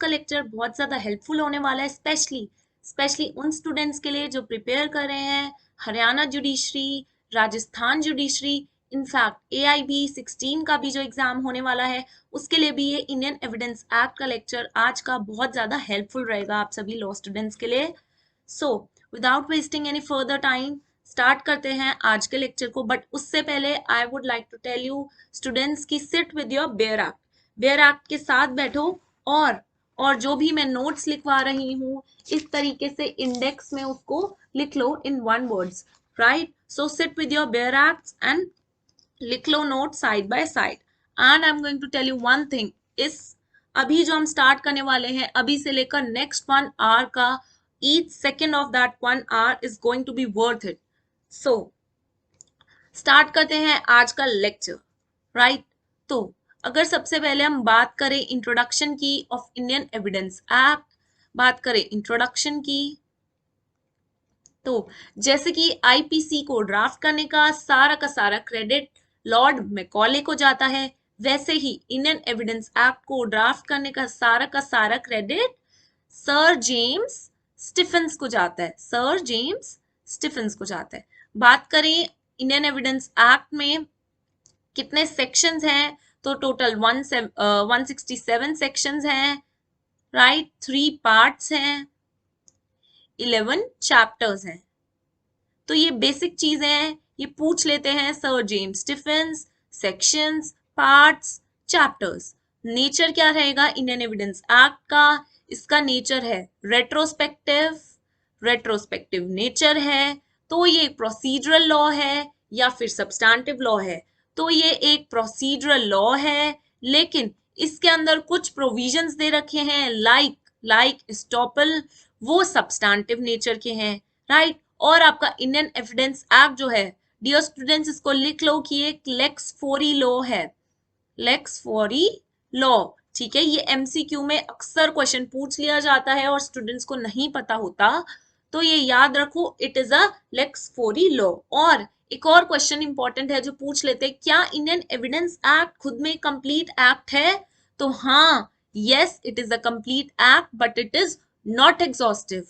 का लेक्चर बहुत ज़्यादा हेल्पफुल होने वाला है, स्पेशली उन स्टूडेंट्स के लिए जो प्रिपेयर कर रहे हैं Haryana judiciary, Rajasthan judiciary, in fact AIB 16 का भी जो एग्जाम होने वाला है उसके लिए भी ये इंडियन एविडेंस एक्ट का लेक्चर आज का बहुत ज़्यादा हेल्पफुल रहेगा आप सभी लॉ स्टूडेंट्स के लिए। So without wasting any further time start करते हैं आज के लेक्चर को। बट उससे पहले I would like to tell you students की sit with your bare act के साथ बैठो और जो भी मैं नोट्स लिखवा रही हूँ इस तरीके से इंडेक्स में उसको लिख लो in one words, right? So sit with your bare acts and लिख लो note side by side. And I am going to tell you one thing, इस अभी जो हम स्टार्ट करने वाले हैं अभी से लेकर नेक्स्ट 1 आवर का each second of that 1 hour is going to be worth it. So start करते हैं आज का लेक्चर, राइट? तो अगर सबसे पहले हम बात करें इंट्रोडक्शन की ऑफ इंडियन एविडेंस एक्ट, बात करें इंट्रोडक्शन की, तो जैसे कि IPC को ड्राफ्ट करने का सारा क्रेडिट लॉर्ड मैकॉले को जाता है, वैसे ही इंडियन एविडेंस एक्ट को ड्राफ्ट करने का सारा क्रेडिट सर जेम्स स्टीफेंस को जाता है, सर जेम्स स्टीफेंस को जाता है। बात करें इंडियन एविडेंस एक्ट में कितने सेक्शंस हैं, तो टोटल 167 सेक्शंस हैं, राइट? 3 पार्ट्स हैं, 11 चैप्टर्स हैं। तो ये बेसिक चीजें हैं, ये पूछ लेते हैं sir James Stephens, sections, parts, chapters. Nature क्या रहेगा इंडियन एविडेंस एक्ट का? इसका नेचर है रेट्रोस्पेक्टिव नेचर है। तो ये एक प्रोसीजरल लॉ है या फिर सब्सटैंटिव लॉ है? तो ये एक प्रोसीजरल लॉ है, लेकिन इसके अंदर कुछ प्रोविजंस दे रखे हैं लाइक एस्टॉपल, वो सब्सटैंटिव नेचर के हैं, राइट? और आपका इंडियन एविडेंस एक्ट जो है डियर स्टूडेंट्स, इसको लिख लो कि एक लेक्स फोरी लॉ है, लेक्स फोरी लॉ, ठीक है? ये MCQ में अक्सर क्वेश्चन पूछ लिया जाता है और स्टूडेंट्स को नहीं पता होता, तो ये याद रखो, it is a lex fori law. और एक और क्वेश्चन इंपॉर्टेंट है जो पूछ लेते हैं, क्या इंडियन एविडेंस एक्ट खुद में कंप्लीट एक्ट है? तो हाँ, yes, it is a complete act, but it is not exhaustive,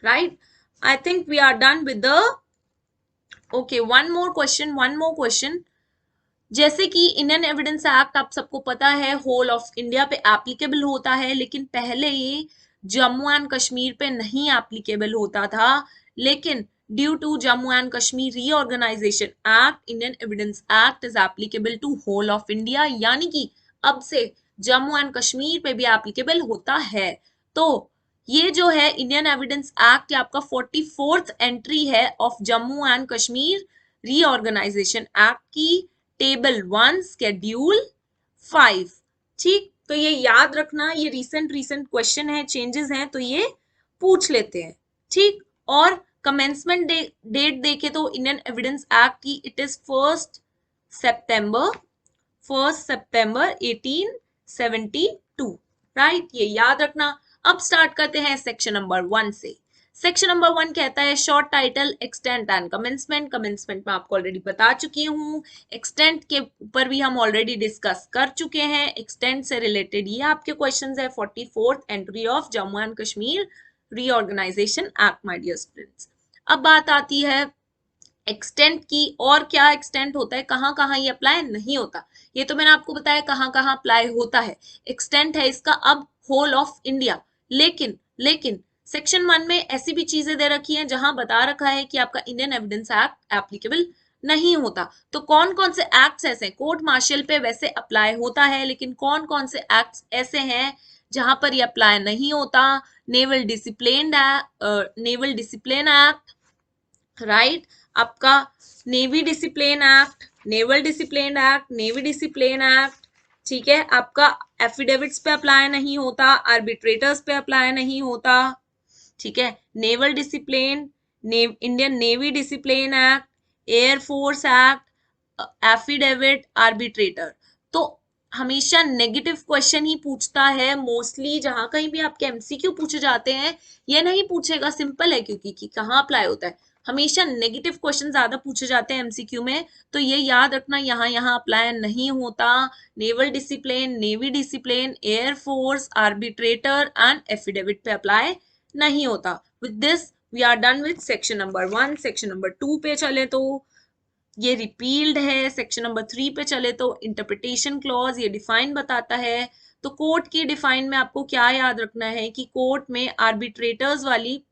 right? I think we are done with the okay, one more question। जैसे कि इंडियन एविडेंस एक्ट आप सबको पता है होल ऑफ इंडिया पे एप्लीकेबल होता है, लेकिन पहले ये जम्मू एंड कश्मीर पे नहीं एप्लीकेबल होता था, लेकिन due to Jammu and Kashmir reorganisation act, Indian evidence act is applicable to whole of India, यानी कि अब से जम्मू एंड कश्मीर पे भी एप्लीकेबल होता है। तो ये जो है इंडियन एविडेंस एक्ट आपका 44th एंट्री है of Jammu and Kashmir reorganisation act की, टेबल 1 शेड्यूल 5, ठीक? तो ये याद रखना, ये रिसेंट क्वेश्चन है, चेंजेस हैं तो ये पूछ लेते हैं, ठीक? और कमेंसमेंट डेट देखे तो इंडियन एविडेंस एक्ट की इट इज 1 सितंबर 1872, राइट? ये याद रखना। अब स्टार्ट करते हैं सेक्शन नंबर 1 से। सेक्शन नंबर 1 कहता है short title, extent and commencement. Commencement में आपको ऑलरेडी बता चुकी हूँ, एक्सटेंट के ऊपर भी हम ऑलरेडी डिस्कस कर चुके हैं। एक्सटेंट से रिलेटेड ये आपके क्वेश्चंस है 44th entry of Jammu and Kashmir reorganisation act, my dear students. अब बात आती है एक्सटेंट की, और क्या एक्सटेंट होता है, कहाँ ये अप्लाई नहीं होता, ये तो मैंने आपको बताया कहाँ अप्लाई होता है। एक्सटेंट है इसका अब होल ऑफ इंडिया, लेकिन सेक्शन 1 में ऐसी भी चीजें दे रखी हैं जहां बता रखा है कि आपका इंडियन एविडेंस एक्ट एप्लीकेबल नहीं होता। तो कौन कौन से एक्ट्स ऐसे हैं? कोर्ट मार्शल पे वैसे अप्लाई होता है, लेकिन कौन कौन से एक्ट्स ऐसे हैं जहां पर ये अप्लाई नहीं होता? Naval discipline act, right? आपका नेवी डिसिप्लिन एक्ट, ठीक है? आपका एफिडेविट्स पे अप्लाई नहीं होता, आर्बिट्रेटर्स पे अप्लाई नहीं होता, ठीक है? Naval discipline, Indian navy discipline act, air force act, affidavit, arbitrator. तो हमेशा नेगेटिव क्वेश्चन ही पूछता है मोस्टली, जहां कहीं भी आपके MCQ पूछे जाते हैं ये नहीं पूछेगा, सिंपल है क्योंकि कि कहाँ अप्लाई होता है, हमेशा नेगेटिव क्वेश्चन ज्यादा पूछे जाते हैं एमसीक्यू में, तो ये याद रखना यहाँ यहाँ अप्लाई नहीं होता। Naval discipline, navy discipline, air force, arbitrator and affidavit पे अप्लाई नहीं होता। With this we are done with section number 1। Section number 2 पे चले तो ये रिपील्ड है। सेक्शन नंबर 3 पे चले तो इंटरप्रिटेशन क्लॉज, ये डिफाइन बताता है। तो कोर्ट की डिफाइन में आपको क्या याद रखना है कि कोर्ट में आर्बिट्रेटर्स वाली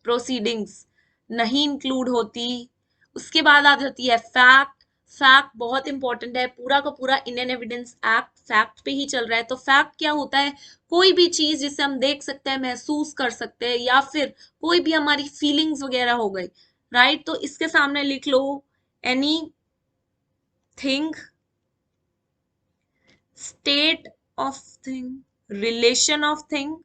प्रोसीडिंग्स नहीं इंक्लूड होती। उसके बाद आ जाती है फैक्ट। फैक्ट बहुत इंपॉर्टेंट है, पूरा का पूरा इंडियन एविडेंस एक्ट फैक्ट पे ही चल रहा है। तो फैक्ट क्या होता है? कोई भी चीज जिसे हम देख सकते हैं, महसूस कर सकते हैं, या फिर कोई भी हमारी फीलिंग्स वगैरह हो गई, राइट। तो इसके सामने लिख लो any thing, state of thing, relation of thing,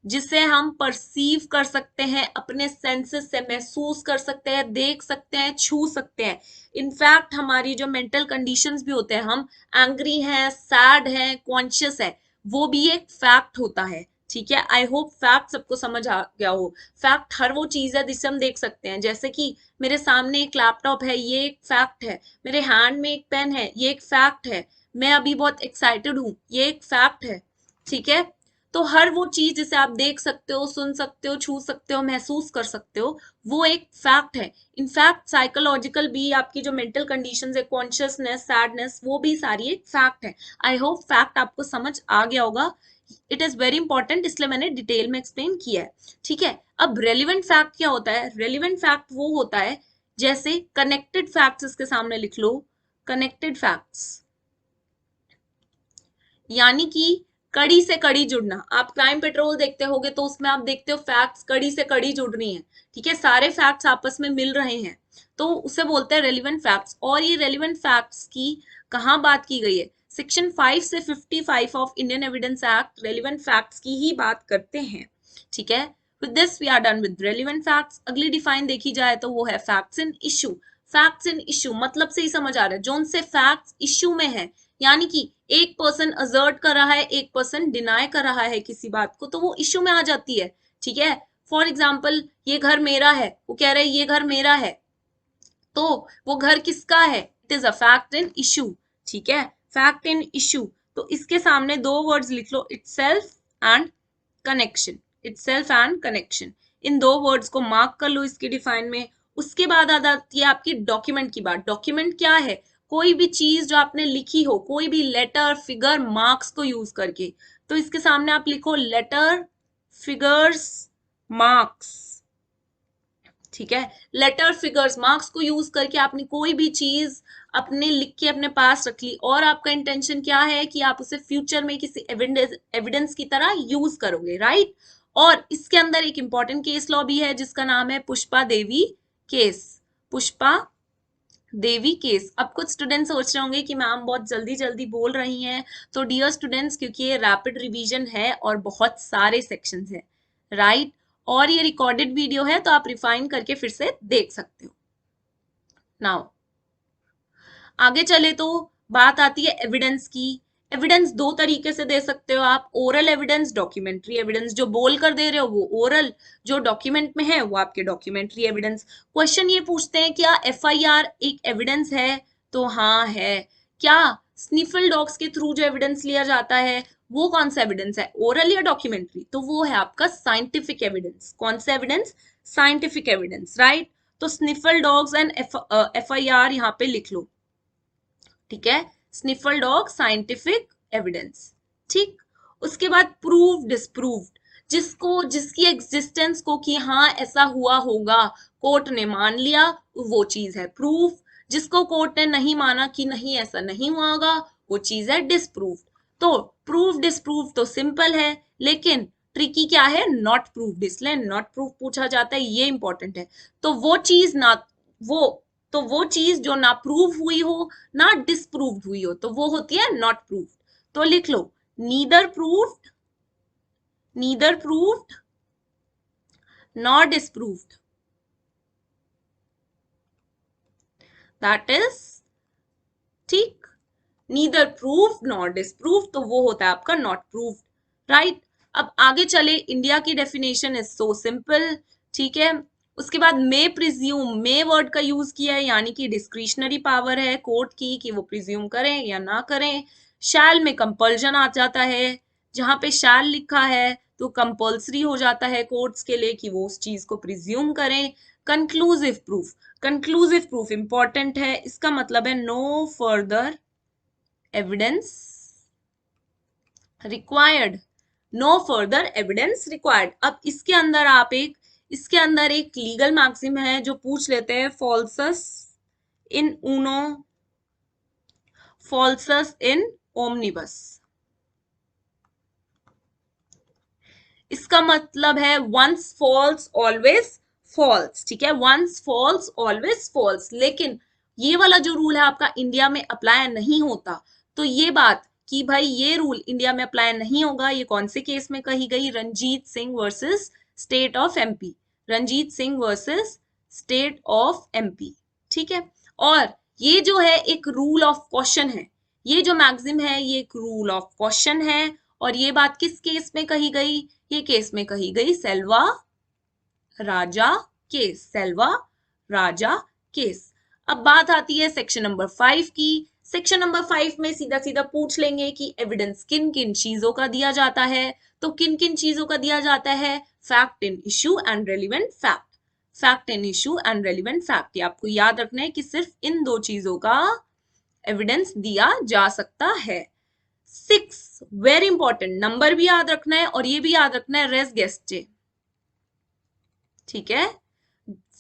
जिसे हम परसीव कर सकते हैं, अपने सेंसेस से महसूस कर सकते हैं, देख सकते हैं, छू सकते हैं। इनफैक्ट हमारी जो मेंटल कंडीशंस भी होते हैं, हम एंग्री हैं, सैड हैं, कॉन्शियस है, वो भी एक फैक्ट होता है। ठीक है, आई होप फैक्ट सबको समझ आ गया हो। फैक्ट हर वो चीज है जिसे हम देख सकते हैं, जैसे कि मेरे सामने एक लैपटॉप है, ये एक फैक्ट है। मेरे हैंड में एक पेन है, ये एक फैक्ट है। मैं अभी बहुत एक्साइटेड हूं, ये एक फैक्ट है। ठीक है, तो हर वो चीज जिसे आप देख सकते हो, सुन सकते हो, छू सकते हो, महसूस कर सकते हो, वो एक फैक्ट है। इनफैक्ट साइकोलॉजिकल भी आपकी जो मेंटल कंडीशंस है, कॉन्शियसनेस, सैडनेस, वो भी सारी एक फैक्ट है। आई होप फैक्ट आपको समझ आ गया होगा। इट इज वेरी इंपॉर्टेंट, इसलिए मैंने डिटेल में एक्सप्लेन किया है। ठीक है, अब रेलिवेंट फैक्ट क्या होता है? रेलिवेंट फैक्ट वो होता है, जैसे कनेक्टेड फैक्ट्स इसके सामने लिख लो। कनेक्टेड फैक्ट्स यानी कि कड़ी से कड़ी जुड़ना। आप क्राइम पेट्रोल देखते होगे तो उसमें आप देखते हो फैक्ट्स कड़ी से कड़ी जुड़ रही हैं। ठीक है, सारे फैक्ट्स आपस में मिल रहे हैं, तो उसे बोलते हैं रेलिवेंट फैक्ट्स। और ये रेलिवेंट फैक्ट्स की कहाँ बात की गई है? सेक्शन 5 से 55 of Indian evidence act relevant facts की ही बात करते हैं। ठीक है, with this we are done with relevant facts. अगली डिफाइन देखी जाए तो वो है facts in issue. Facts in issue मतलब से ही समझ आ रहा है, जो उनसे फैक्ट्स इशू में है, यानी कि एक पर्सन असर्ट कर रहा है, एक पर्सन डिनाई कर रहा है किसी बात को, तो वो इशू में आ जाती है। ठीक है, फॉर एग्जाम्पल ये घर मेरा है, वो कह रहे हैं ये घर मेरा है, तो वो घर किसका है? It is a fact in issue. ठीक है, फैक्ट इन इशू। तो इसके सामने दो वर्ड्स लिख लो, itself and connection. Itself and connection, इन दो वर्ड्स को मार्क कर लो इसकी डिफाइन में। उसके बाद आ जाती है आपकी डॉक्यूमेंट की बात। डॉक्यूमेंट क्या है? कोई भी चीज जो आपने लिखी हो, कोई भी लेटर, फिगर, मार्क्स को यूज करके। तो इसके सामने आप लिखो लेटर, फिगर्स, मार्क्स। ठीक है, लेटर, फिगर्स, मार्क्स को यूज करके आपने कोई भी चीज अपने लिख के अपने पास रख ली, और आपका इंटेंशन क्या है कि आप उसे फ्यूचर में किसी एविडेंस की तरह यूज करोगे, राइट। और इसके अंदर एक इंपॉर्टेंट केस लॉ भी है जिसका नाम है पुष्पा देवी केस। पुष्पा देवी केस। अब कुछ स्टूडेंट्स सोच रहे होंगे कि मैम बहुत जल्दी जल्दी बोल रही हैं, तो डियर स्टूडेंट्स, क्योंकि ये रैपिड रिवीजन है और बहुत सारे सेक्शंस हैं, राइट, और ये रिकॉर्डेड वीडियो है, तो आप रिफाइन करके फिर से देख सकते हो। नाउ आगे चले तो बात आती है एविडेंस की। एविडेंस दो तरीके से दे सकते हो आप, ओरल एविडेंस, डॉक्यूमेंट्री एविडेंस। जो बोल कर दे रहे हो वो ओरल, जो डॉक्यूमेंट में है वो आपके डॉक्यूमेंट्री एविडेंस। क्वेश्चन ये पूछते हैं क्या एफआईआर एक एविडेंस है? तो हाँ है। क्या स्निफल डॉग्स के थ्रू जो एविडेंस लिया जाता है वो कौन सा एविडेंस है, ओरल या डॉक्यूमेंट्री? तो वो है आपका साइंटिफिक एविडेंस। कौन सा एविडेंस? Scientific evidence, right. तो स्निफल डॉग्स एंड एफआईआर यहाँ पे लिख लो। ठीक है, स्निफल डॉग साइंटिफिक एविडेंस। ठीक, उसके बाद प्रूव डिस्प्रूव्ड, जिसको जिसकी एग्जिस्टेंस को कि हाँ ऐसा हुआ होगा कोर्ट ने मान लिया, वो चीज है प्रूफ। जिसको कोर्ट ने नहीं माना कि नहीं ऐसा नहीं हुआ होगा, वो चीज है डिस्प्रूव्ड। तो प्रूफ डिस्प्रूव तो सिंपल है, लेकिन ट्रिकी क्या है? Not proved. इसलिए नॉट प्रूफ पूछा जाता है, ये इंपॉर्टेंट है। तो वो चीज ना वो तो वो चीज जो ना प्रूव हुई हो ना डिस्प्रूव्ड हुई हो, तो वो होती है नॉट प्रूव्ड। तो लिख लो neither proved, neither proved nor disproved, that is ठीक, नीदर प्रूव्ड नॉर डिस्प्रूव्ड, तो वो होता है आपका नॉट प्रूव्ड, राइट। अब आगे चले, इंडिया की डेफिनेशन इज सो सिंपल। ठीक है, उसके बाद मे प्रिज्यूम, मे वर्ड का यूज किया है यानी कि डिस्क्रिशनरी पावर है कोर्ट की कि वो प्रिज्यूम करें या ना करें। शैल में कंपल्जन आ जाता है, जहां पे शैल लिखा है तो कंपल्सरी हो जाता है कोर्ट्स के लिए कि वो उस चीज को प्रिज्यूम करें। Conclusive proof, conclusive proof important है, इसका मतलब है no further evidence required, no further evidence required. अब इसके अंदर एक लीगल मैक्सिम है जो पूछ लेते हैं, फॉल्सस इन ऊनो फॉल्सस इन ओमनिबस। इसका मतलब है वंस फॉल्स ऑलवेज फॉल्स, ठीक है, वंस फॉल्स ऑलवेज फॉल्स। लेकिन ये वाला जो रूल है आपका इंडिया में अप्लाई नहीं होता। तो ये बात कि भाई ये रूल इंडिया में अप्लाई नहीं होगा, ये कौन से केस में कही गई, Ranjit Singh versus state of MP, Ranjit Singh versus state of MP, ठीक है। और ये जो है एक रूल ऑफ क्वेश्चन है, ये जो मैक्सिम है ये एक रूल ऑफ क्वेश्चन है। और ये बात किस केस में कही गई, ये केस में कही गई सेल्वा राजा केस, सेल्वा राजा केस। अब बात आती है सेक्शन नंबर 5 की। सेक्शन नंबर 5 में सीधा सीधा पूछ लेंगे कि एविडेंस किन किन चीजों का दिया जाता है। तो किन किन चीजों का दिया जाता है, fact in issue and relevant fact, fact in issue and relevant fact. ये आपको याद रखना है कि सिर्फ इन दो चीजों का एविडेंस दिया जा सकता है। 6 वेरी इंपॉर्टेंट, नंबर भी याद रखना है और ये भी याद रखना है रेस गेस्टे, ठीक है।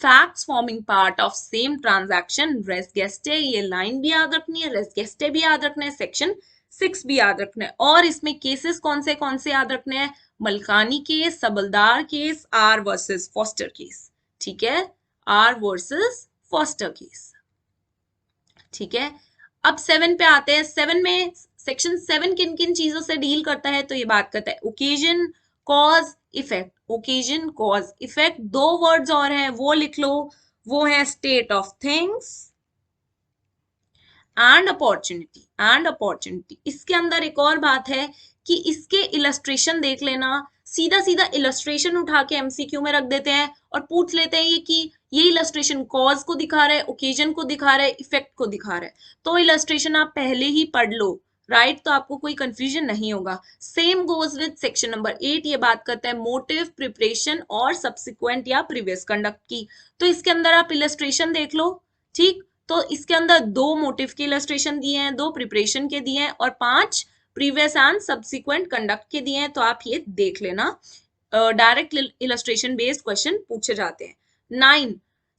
Facts forming part of same transaction, res gestae, ये लाइन भी याद रखनी है, रेस गेस्टे भी याद रखना है, सेक्शन 6 भी याद रखना है। और इसमें केसेस कौन से याद रखने हैं, Malkani case, Sabaldar case, R versus Foster case, ठीक है, आर वर्सेस फॉस्टर केस, ठीक है। अब 7 पे आते हैं। 7 में सेक्शन 7 किन किन चीजों से डील करता है, तो ये बात करता है occasion cause effect, occasion cause effect. 2 words और हैं वो लिख लो, वो है state of things and opportunity, and opportunity. इसके अंदर एक और बात है कि इसके इलस्ट्रेशन देख लेना, सीधा सीधा इलस्ट्रेशन उठा के एमसीक्यू में रख देते हैं और पूछ लेते हैं ये कि ये इलस्ट्रेशन कॉज को दिखा रहा है, ओकेजन को दिखा रहा है, इफेक्ट को दिखा रहा है। तो इलस्ट्रेशन आप पहले ही पढ़ लो, राइट, तो आपको कोई कंफ्यूजन नहीं होगा। Same goes with section number 8, ये बात करता है मोटिव, प्रिपरेशन और सब्सिक्वेंट या प्रीवियस कंडक्ट की। तो इसके अंदर आप इलस्ट्रेशन देख लो, ठीक। तो इसके अंदर 2 मोटिव के इलस्ट्रेशन दिए हैं, 2 प्रिपरेशन के दिए हैं और 5 प्रीवियस एंड सब्सिक्वेंट कंडक्ट के दिए हैं। तो आप ये देख लेना, डायरेक्ट इलस्ट्रेशन बेस्ड क्वेश्चन पूछे जाते हैं। 9,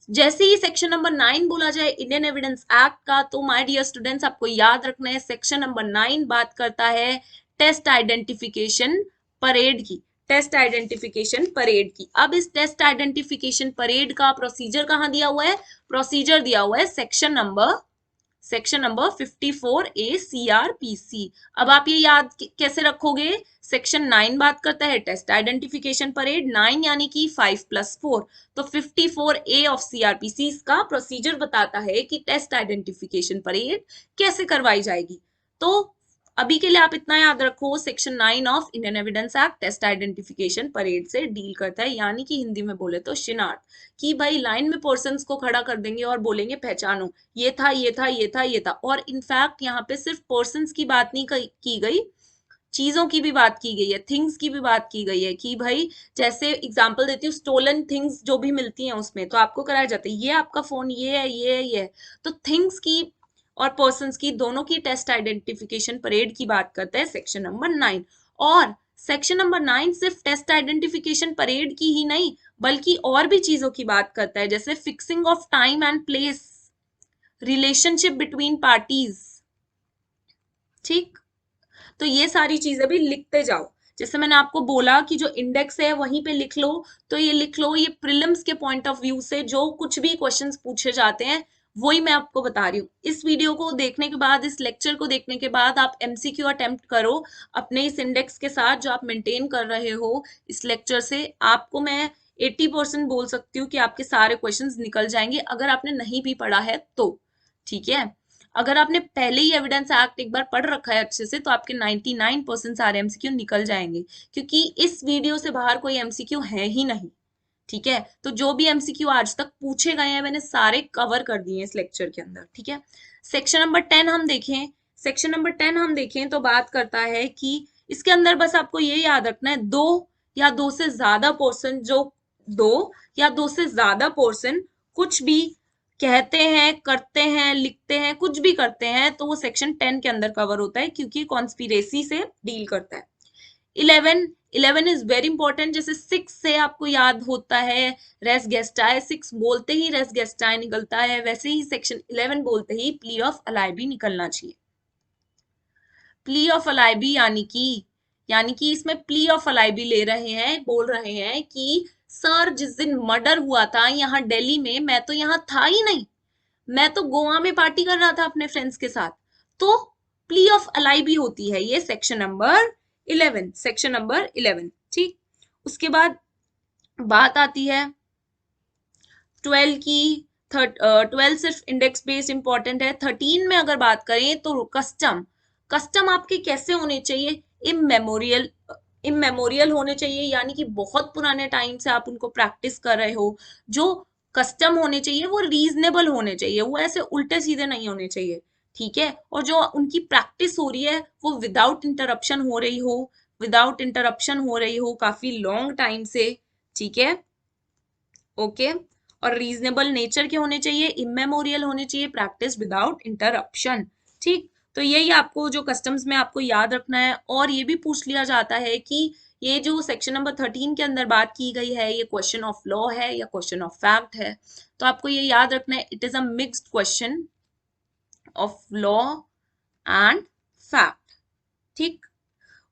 जैसे ही सेक्शन नंबर 9 बोला जाए इंडियन एविडेंस एक्ट का, तो माय डियर स्टूडेंट्स आपको याद रखना है सेक्शन नंबर 9 बात करता है टेस्ट आइडेंटिफिकेशन परेड की, टेस्ट आइडेंटिफिकेशन परेड की। अब इस टेस्ट आइडेंटिफिकेशन परेड का प्रोसीजर कहाँ दिया हुआ है, प्रोसीजर दिया हुआ है सेक्शन नंबर 54A CRPC। अब आप ये याद कैसे रखोगे, सेक्शन 9 बात करता है टेस्ट आइडेंटिफिकेशन परेड, 9 यानी कि 5+4, तो 54A ऑफ CRPC का प्रोसीजर बताता है कि टेस्ट आइडेंटिफिकेशन परेड कैसे करवाई जाएगी। तो अभी के लिए आप इतना याद रखो, section 9 of Indian evidence act test identification parade से डील करता है, यानी कि हिंदी में बोले तो शिनार्थ, कि भाई लाइन में पर्सन्स को खड़ा कर देंगे और बोलेंगे पहचानो, ये था ये था ये था ये था। और इनफैक्ट यहाँ पे सिर्फ पर्सन्स की बात नहीं की गई, चीजों की भी बात की गई है, थिंग्स की भी बात की गई है कि भाई जैसे एग्जांपल देती हूँ, स्टोलन थिंग्स जो भी मिलती हैं उसमें तो आपको कराया जाता है ये आपका फोन ये है ये है ये है। तो थिंग्स की और पर्सन्स की दोनों की टेस्ट आइडेंटिफिकेशन परेड की बात करता है सेक्शन नंबर 9। और सेक्शन नंबर 9 सिर्फ टेस्ट आइडेंटिफिकेशन परेड की ही नहीं बल्कि और भी चीजों की बात करता है, जैसे fixing of time and place, relationship between parties, ठीक। तो ये सारी चीजें भी लिखते जाओ, जैसे मैंने आपको बोला कि जो इंडेक्स है वहीं पे लिख लो, तो ये लिख लो, ये प्रीलिम्स के पॉइंट ऑफ व्यू से जो कुछ भी क्वेश्चंस पूछे जाते हैं वही मैं आपको बता रही हूँ। इस वीडियो को देखने के बाद, इस लेक्चर को देखने के बाद आप एमसीक्यू अटेम्प्ट करो अपने इस इंडेक्स के साथ जो आप मेंटेन कर रहे हो। इस लेक्चर से आपको मैं 80% बोल सकती हूँ कि आपके सारे क्वेश्चंस निकल जाएंगे अगर आपने नहीं भी पढ़ा है तो, ठीक है। अगर आपने पहले ही एविडेंस एक्ट एक बार पढ़ रखा है अच्छे से तो आपके 99% सारे एमसीक्यू निकल जाएंगे, क्योंकि इस वीडियो से बाहर कोई एमसीक्यू है ही नहीं, ठीक है, तो जो भी एमसीक्यू आज तक पूछे गए हैं मैंने सारे कवर कर दिए हैं इस लेक्चर के अंदर। ठीक है, सेक्शन नंबर 10 हम देखें। सेक्शन नंबर 10 हम देखें तो बात करता है कि इसके अंदर बस आपको ये याद रखना है, दो या दो से ज्यादा पोर्शन, जो दो या दो से ज्यादा पोर्शन कुछ भी कहते हैं, करते हैं, लिखते हैं, कुछ भी करते हैं, तो वो सेक्शन 10 के अंदर कवर होता है, क्योंकि कॉन्स्पिरेसी से डील करता है। 11 इज वेरी इंपॉर्टेंट। जैसे 6 से आपको याद होता है रेस गेस्टाए, 6 बोलते ही रेस गेस्टाए निकलता है, वैसे ही सेक्शन 11 बोलते ही प्ली ऑफ अलाइबी निकलना चाहिए। प्ली ऑफ अलाइबी यानी कि इसमें प्ली ऑफ अलाइबी ले रहे हैं, बोल रहे हैं कि सर जिस दिन मर्डर हुआ था यहाँ दिल्ली में, मैं तो यहाँ था ही नहीं, मैं तो गोवा में पार्टी कर रहा था अपने फ्रेंड्स के साथ। तो प्ली ऑफ अलाइबी होती है ये सेक्शन नंबर 11, सेक्शन नंबर 11। ठीक, उसके बाद बात आती है 12 की। 12 सिर्फ इंडेक्स बेस्ड इंपॉर्टेंट है। 13 में अगर बात करें तो कस्टम, कस्टम आपके कैसे होने चाहिए, इमेमोरियल, इमेमोरियल होने चाहिए, यानी कि बहुत पुराने टाइम से आप उनको प्रैक्टिस कर रहे हो। जो कस्टम होने चाहिए वो रीजनेबल होने चाहिए, वो ऐसे उल्टे सीधे नहीं होने चाहिए। ठीक है, और जो उनकी प्रैक्टिस हो रही है वो विदाउट इंटरप्शन हो रही हो, विदाउट इंटरप्शन हो रही हो काफी लॉन्ग टाइम से। ठीक है, ओके, और रीजनेबल नेचर के होने चाहिए, इमेमोरियल होने चाहिए, प्रैक्टिस विदाउट इंटरप्शन। ठीक, तो यही आपको जो कस्टम्स में आपको याद रखना है। और ये भी पूछ लिया जाता है कि ये जो सेक्शन नंबर 13 के अंदर बात की गई है ये क्वेश्चन ऑफ लॉ है या क्वेश्चन ऑफ फैक्ट है, तो आपको ये याद रखना है, it is a mixed question of law and fact. ठीक,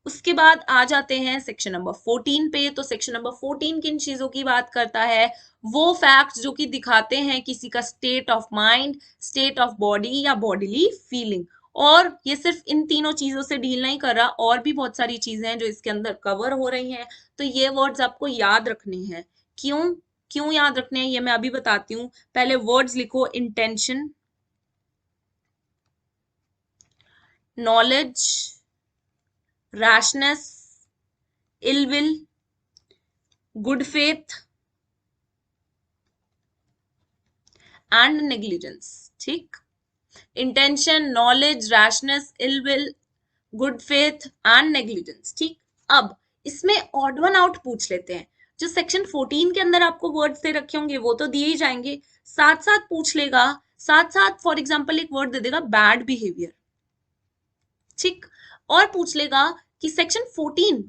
उसके बाद आ जाते हैं सेक्शन नंबर 14 पे। तो सेक्शन नंबर 14 किन चीजों की बात करता है, वो फैक्ट्स जो कि दिखाते हैं किसी का state of mind, state of body या बॉडीली फीलिंग। और ये सिर्फ इन तीनों चीजों से डील नहीं कर रहा, और भी बहुत सारी चीजें हैं जो इसके अंदर कवर हो रही हैं। तो ये वर्ड्स आपको याद रखने हैं। क्यों क्यों याद रखने हैं ये मैं अभी बताती हूँ। पहले वर्ड्स लिखो, intention, knowledge, rashness, ill will, good faith and negligence. ठीक, intention, knowledge, rashness, ill will, good faith and negligence. ठीक, अब इसमें ऑड वन आउट पूछ लेते हैं। जो सेक्शन 14 के अंदर आपको वर्ड्स दे रखे होंगे वो तो दिए ही जाएंगे, साथ साथ पूछ लेगा, साथ साथ फॉर एग्जाम्पल एक वर्ड दे देगा बैड बिहेवियर। ठीक, और पूछ लेगा कि सेक्शन 14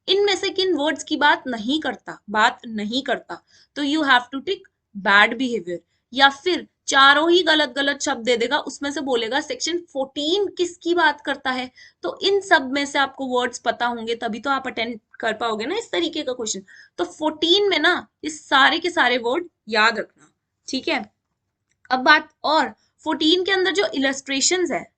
इनमें से किन वर्ड्स की बात नहीं करता, तो you have to tick bad behaviour. या फिर चारों ही गलत गलत शब्द दे देगा, उसमें से बोलेगा सेक्शन 14 किसकी बात करता है। तो इन सब में से आपको वर्ड्स पता होंगे तभी तो आप अटेंड कर पाओगे ना इस तरीके का क्वेश्चन। तो 14 में ना इस सारे के सारे वर्ड याद रखना। ठीक है, अब बात और 14 के अंदर जो इलस्ट्रेशंस है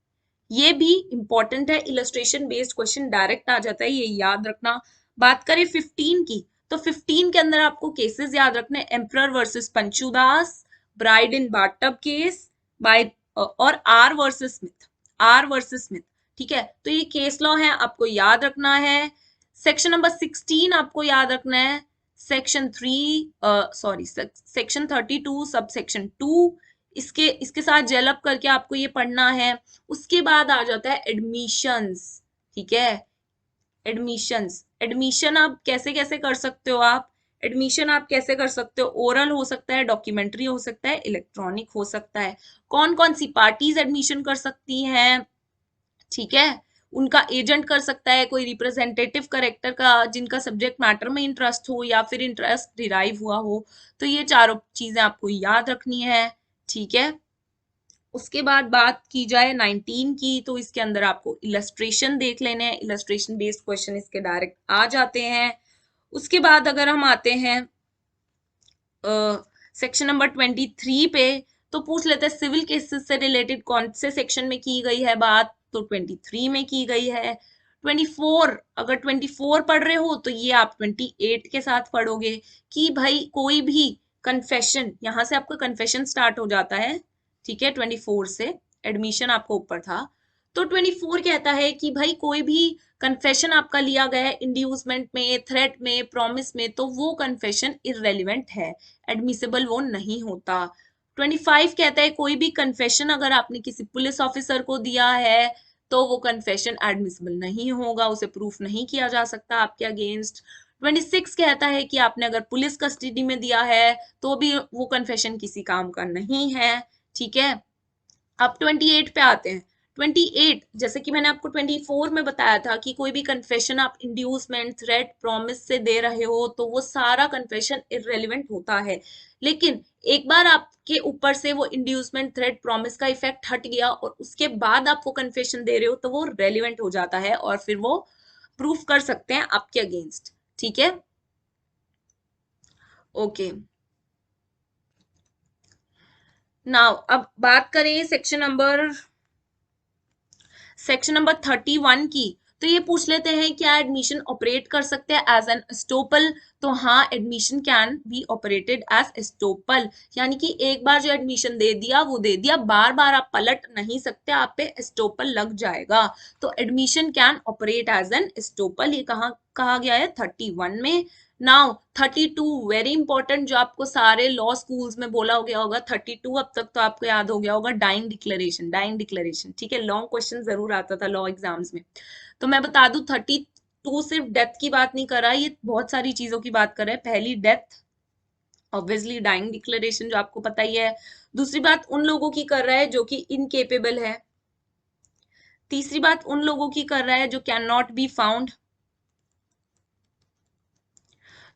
ये भी इंपॉर्टेंट है, इलस्ट्रेशन बेस्ड क्वेश्चन डायरेक्ट आ जाता है, ये याद रखना। बात करें 15 की, तो 15 के अंदर आपको केसेस याद रखने, emperor versus Panchudas, bride in bathtub case, by और R versus Smith, R versus Smith. ठीक है, तो ये केस लॉ है, आपको याद रखना है। सेक्शन नंबर 16 आपको याद रखना है, सेक्शन 32 सब सेक्शन 2, इसके साथ जेलअप करके आपको ये पढ़ना है। उसके बाद आ जाता है एडमिशंस। ठीक है, एडमिशन आप कैसे कैसे कर सकते हो, एडमिशन आप कैसे कर सकते हो, ओरल हो सकता है, डॉक्यूमेंट्री हो सकता है, इलेक्ट्रॉनिक हो सकता है। कौन कौन सी पार्टीज एडमिशन कर सकती हैं, ठीक है, उनका एजेंट कर सकता है कोई रिप्रेजेंटेटिव करेक्टर का जिनका सब्जेक्ट मैटर में इंटरेस्ट हो या फिर इंटरेस्ट डिराइव हुआ हो। तो ये चारों चीजें आपको याद रखनी है। ठीक है, उसके बाद बात की जाए 19 की, तो इसके अंदर आपको इलस्ट्रेशन देख लेने हैं, इलस्ट्रेशन बेस्ड क्वेश्चन इसके डायरेक्ट आ जाते हैं। उसके बाद अगर हम आते हैं सेक्शन नंबर 23 पे, तो पूछ लेते हैं सिविल केसेस से रिलेटेड कौन से सेक्शन में की गई है बात, तो 23 में की गई है। 24, अगर 24 पढ़ रहे हो तो ये आप 28 के साथ पढ़ोगे कि भाई कोई भी कन्फेशन, यहां से आपका कन्फेशन स्टार्ट हो जाता है। ठीक है, 24 से एडमिशन आपको ऊपर था, तो 24 कहता है कि भाई कोई भी कन्फेशन आपका लिया गया है इंड्यूसमेंट में, थ्रेट में, प्रॉमिस में, तो वो कन्फेशन इररेलेवेंट है, एडमिसिबल वो नहीं होता। 25 कहता है कोई भी कन्फेशन अगर आपने किसी पुलिस ऑफिसर को दिया है तो वो कन्फेशन एडमिसिबल नहीं होगा, उसे प्रूफ नहीं किया जा सकता आपके अगेंस्ट। 26 कहता है कि आपने अगर पुलिस कस्टडी में दिया है तो भी वो कन्फेशन किसी काम का नहीं है, ठीक है। अब 28 पे आते हैं। 28 जैसे कि मैंने आपको 24 में बताया था कि कोई भी कन्फेशन आप इंड्यूसमेंट, थ्रेट, प्रॉमिस से दे रहे हो तो वो सारा कन्फेशन इररेलेवेंट होता है। लेकिन एक बार आपके ऊपर से वो इंड्यूसमेंट, थ्रेट, प्रॉमिस का इफेक्ट हट गया और उसके बाद आप वो कन्फेशन दे रहे हो तो वो रेलिवेंट हो जाता है और फिर वो प्रूफ कर सकते हैं आपके अगेंस्ट, ठीक है। ओके, नाउ अब बात करें सेक्शन नंबर 31 की। तो ये पूछ लेते हैं क्या एडमिशन ऑपरेट कर सकते हैं एज एन एस्टोपल। तो हाँ, admission can be operated as estoppel, यानी कि एक बार जो एडमिशन दे दिया वो दे दिया, बार बार आप पलट नहीं सकते, आप पे एस्टोपल लग जाएगा। तो admission can operate as an estoppel, ये कहा गया है 31 में। नाउ 32 वेरी इंपॉर्टेंट, जो आपको सारे लॉ स्कूल्स में बोला हो गया होगा 32, अब तक तो आपको याद हो गया होगा, डाइंग डिक्लेरेशन। डाइंग डिक्लेरेशन, ठीक है, लॉन्ग क्वेश्चन जरूर आता था लॉ एग्जाम्स में। तो मैं बता दूं 32 सिर्फ डेथ की बात नहीं कर रहा, ये बहुत सारी चीजों की बात कर रहा है। पहली डेथ, ऑब्वियसली डाइंग डिक्लेरेशन जो आपको पता ही है। दूसरी बात उन लोगों की कर रहा है जो कि इनकेपेबल है। तीसरी बात उन लोगों की कर रहा है जो कैन नॉट बी फाउंड।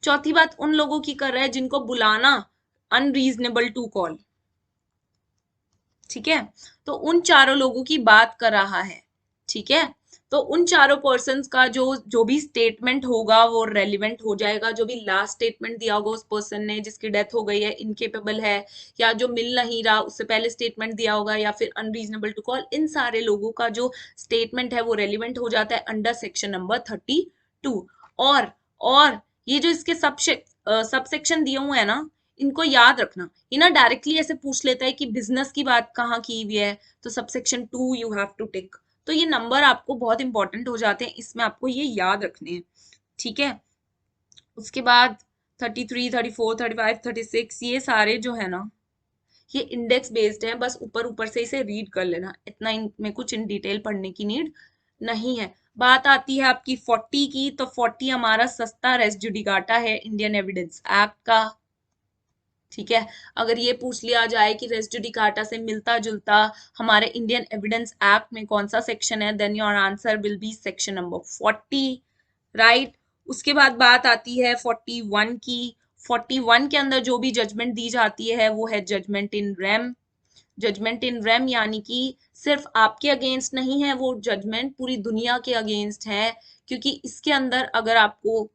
चौथी बात उन लोगों की कर रहा है जिनको बुलाना अनरीजनेबल टू कॉल, ठीक है। तो उन चारों लोगों की बात कर रहा है, ठीक है। तो उन चारों पर्सन्स का जो जो भी स्टेटमेंट होगा वो रेलिवेंट हो जाएगा। जो भी लास्ट स्टेटमेंट दिया होगा उस पर्सन ने जिसकी डेथ हो गई है, इनकेपेबल है, या जो मिल नहीं रहा उससे पहले स्टेटमेंट दिया होगा, या फिर अनरीजनेबल टू कॉल, इन सारे लोगों का जो स्टेटमेंट है वो रेलिवेंट हो जाता है अंडर सेक्शन नंबर 32। और ये जो इसके सबसेक्शन दिए हुए हैं ना, इनको याद रखना। ये ना डायरेक्टली ऐसे पूछ लेता है कि बिजनेस की बात कहाँ की हुई है, तो सबसेक्शन 2 यू हैव टू टिक। तो ये नंबर आपको बहुत इंपॉर्टेंट हो जाते हैं, इसमें आपको ये याद रखने हैं, ठीक है। उसके बाद 33, 34, 35, 36 ये सारे जो है ना, ये इंडेक्स बेस्ड है, बस ऊपर ऊपर से इसे रीड कर लेना, इतना इनमें कुछ इन डिटेल पढ़ने की नीड नहीं है। बात आती है आपकी 40 की, तो 40 हमारा सस्ता रेस जुडिकाटा है इंडियन एविडेंस एक्ट का, ठीक है। अगर ये पूछ लिया जाए कि रेस जुडिकाटा से मिलता जुलता हमारे इंडियन एविडेंस एक्ट में कौन सा सेक्शन है, then your answer will be section number 40, right. उसके बाद बात आती है 41 की। 41 के अंदर जो भी जजमेंट दी जाती है वो है judgement in rem. Judgement in rem यानी कि सिर्फ आपके अगेंस्ट नहीं है वो जजमेंट, पूरी दुनिया के अगेंस्ट है। क्योंकि इसके अंदर अगर आपको,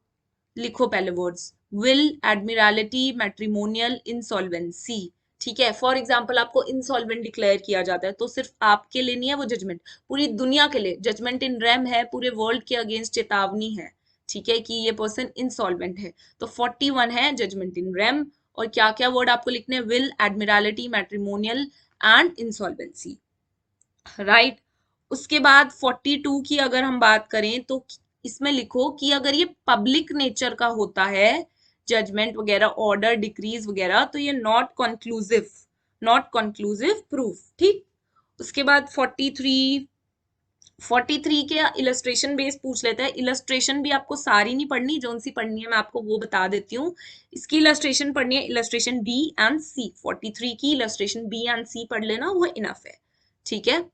लिखो पहले words, will, admiralty, matrimonial, insolvency, ठीक है। फॉर एग्जाम्पल आपको इंसॉल्वेंट डिक्लेयर किया जाता है तो सिर्फ आपके लिए नहीं है वो जजमेंट, पूरी दुनिया के लिए जजमेंट इन रेम है, पूरे वर्ल्ड के अगेंस्ट चेतावनी है, ठीक है, कि ये पर्सन इंसॉल्वेंट है। तो 41 है जजमेंट इन रेम। और क्या क्या वर्ड आपको लिखने हैं, will, admiralty, matrimonial and insolvency, right. उसके बाद 42 की अगर हम बात करें तो इसमें लिखो कि अगर ये पब्लिक नेचर का होता है, जजमेंट वगैरह, ऑर्डर, डिक्रीज वगैरह, तो ये नॉट कंक्लूसिव प्रूफ, ठीक। उसके बाद 43 के इलस्ट्रेशन बेस पूछ लेते हैं। इलस्ट्रेशन भी आपको सारी नहीं पढ़नी, जो सी पढ़नी है मैं आपको वो बता देती हूँ। इसकी इलस्ट्रेशन पढ़नी है, इलस्ट्रेशन बी एंड सी। 43 की इलस्ट्रेशन बी एंड सी पढ़ लेना, वो इनफ है, ठीक है।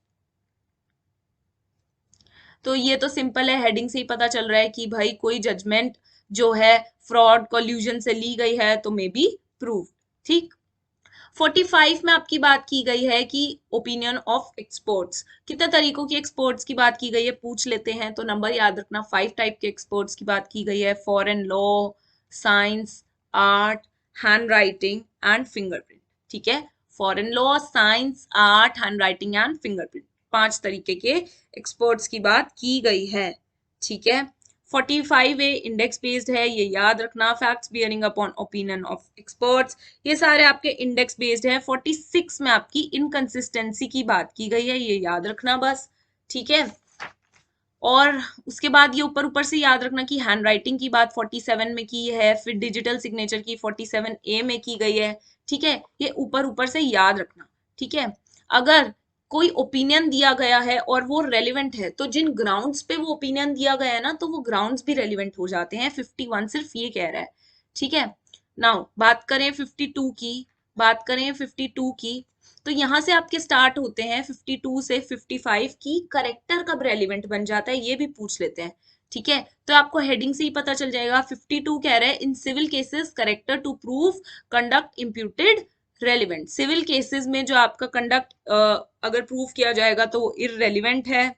तो ये तो सिंपल है, हेडिंग से ही पता चल रहा है कि भाई कोई जजमेंट जो है फ्रॉड, कॉल्यूजन से ली गई है तो मे बी प्रूव, ठीक। 45 में आपकी बात की गई है कि ओपिनियन ऑफ एक्सपर्ट्स, कितने तरीकों की एक्सपर्ट्स की बात की गई है पूछ लेते हैं। तो नंबर याद रखना, 5 टाइप के एक्सपर्ट्स की बात की गई है, foreign law, science, art, hand writing and fingerprint, ठीक है। Foreign law, science, art, hand writing and fingerprint, 5 तरीके के एक्सपर्ट्स की बात की गई है, ठीक है। 45 ए इंडेक्स बेस्ड है, ये याद रखना, facts bearing upon opinion of experts, ये सारे आपके इंडेक्स बेस्ड है। 46 में आपकी इनकंसिस्टेंसी की बात की गई है, ये याद रखना बस, ठीक है। और उसके बाद ये ऊपर ऊपर से याद रखना कि हैंडराइटिंग की बात 47 में की है, फिर डिजिटल सिग्नेचर की 47A में की गई है। ठीक है, ये ऊपर ऊपर से याद रखना। ठीक है, अगर कोई ओपिनियन दिया गया है और वो रेलिवेंट है, तो जिन ग्राउंड्स पे वो ओपिनियन दिया गया है ना, तो वो ग्राउंड्स भी रेलिवेंट हो जाते हैं। 51 सिर्फ ये कह रहा है। ठीक है, नाउ बात करें 52 की, बात करें 52 की, तो यहां से आपके स्टार्ट होते हैं 52 से 55 की करेक्टर कब रेलिवेंट बन जाता है, ये भी पूछ लेते हैं। ठीक है, तो आपको हेडिंग से ही पता चल जाएगा। 52 कह रहे हैं in civil cases character to prove conduct imputed relevant. Civil cases में जो आपका कंडक्ट अगर प्रूव किया जाएगा तो वो इररेलिवेंट है।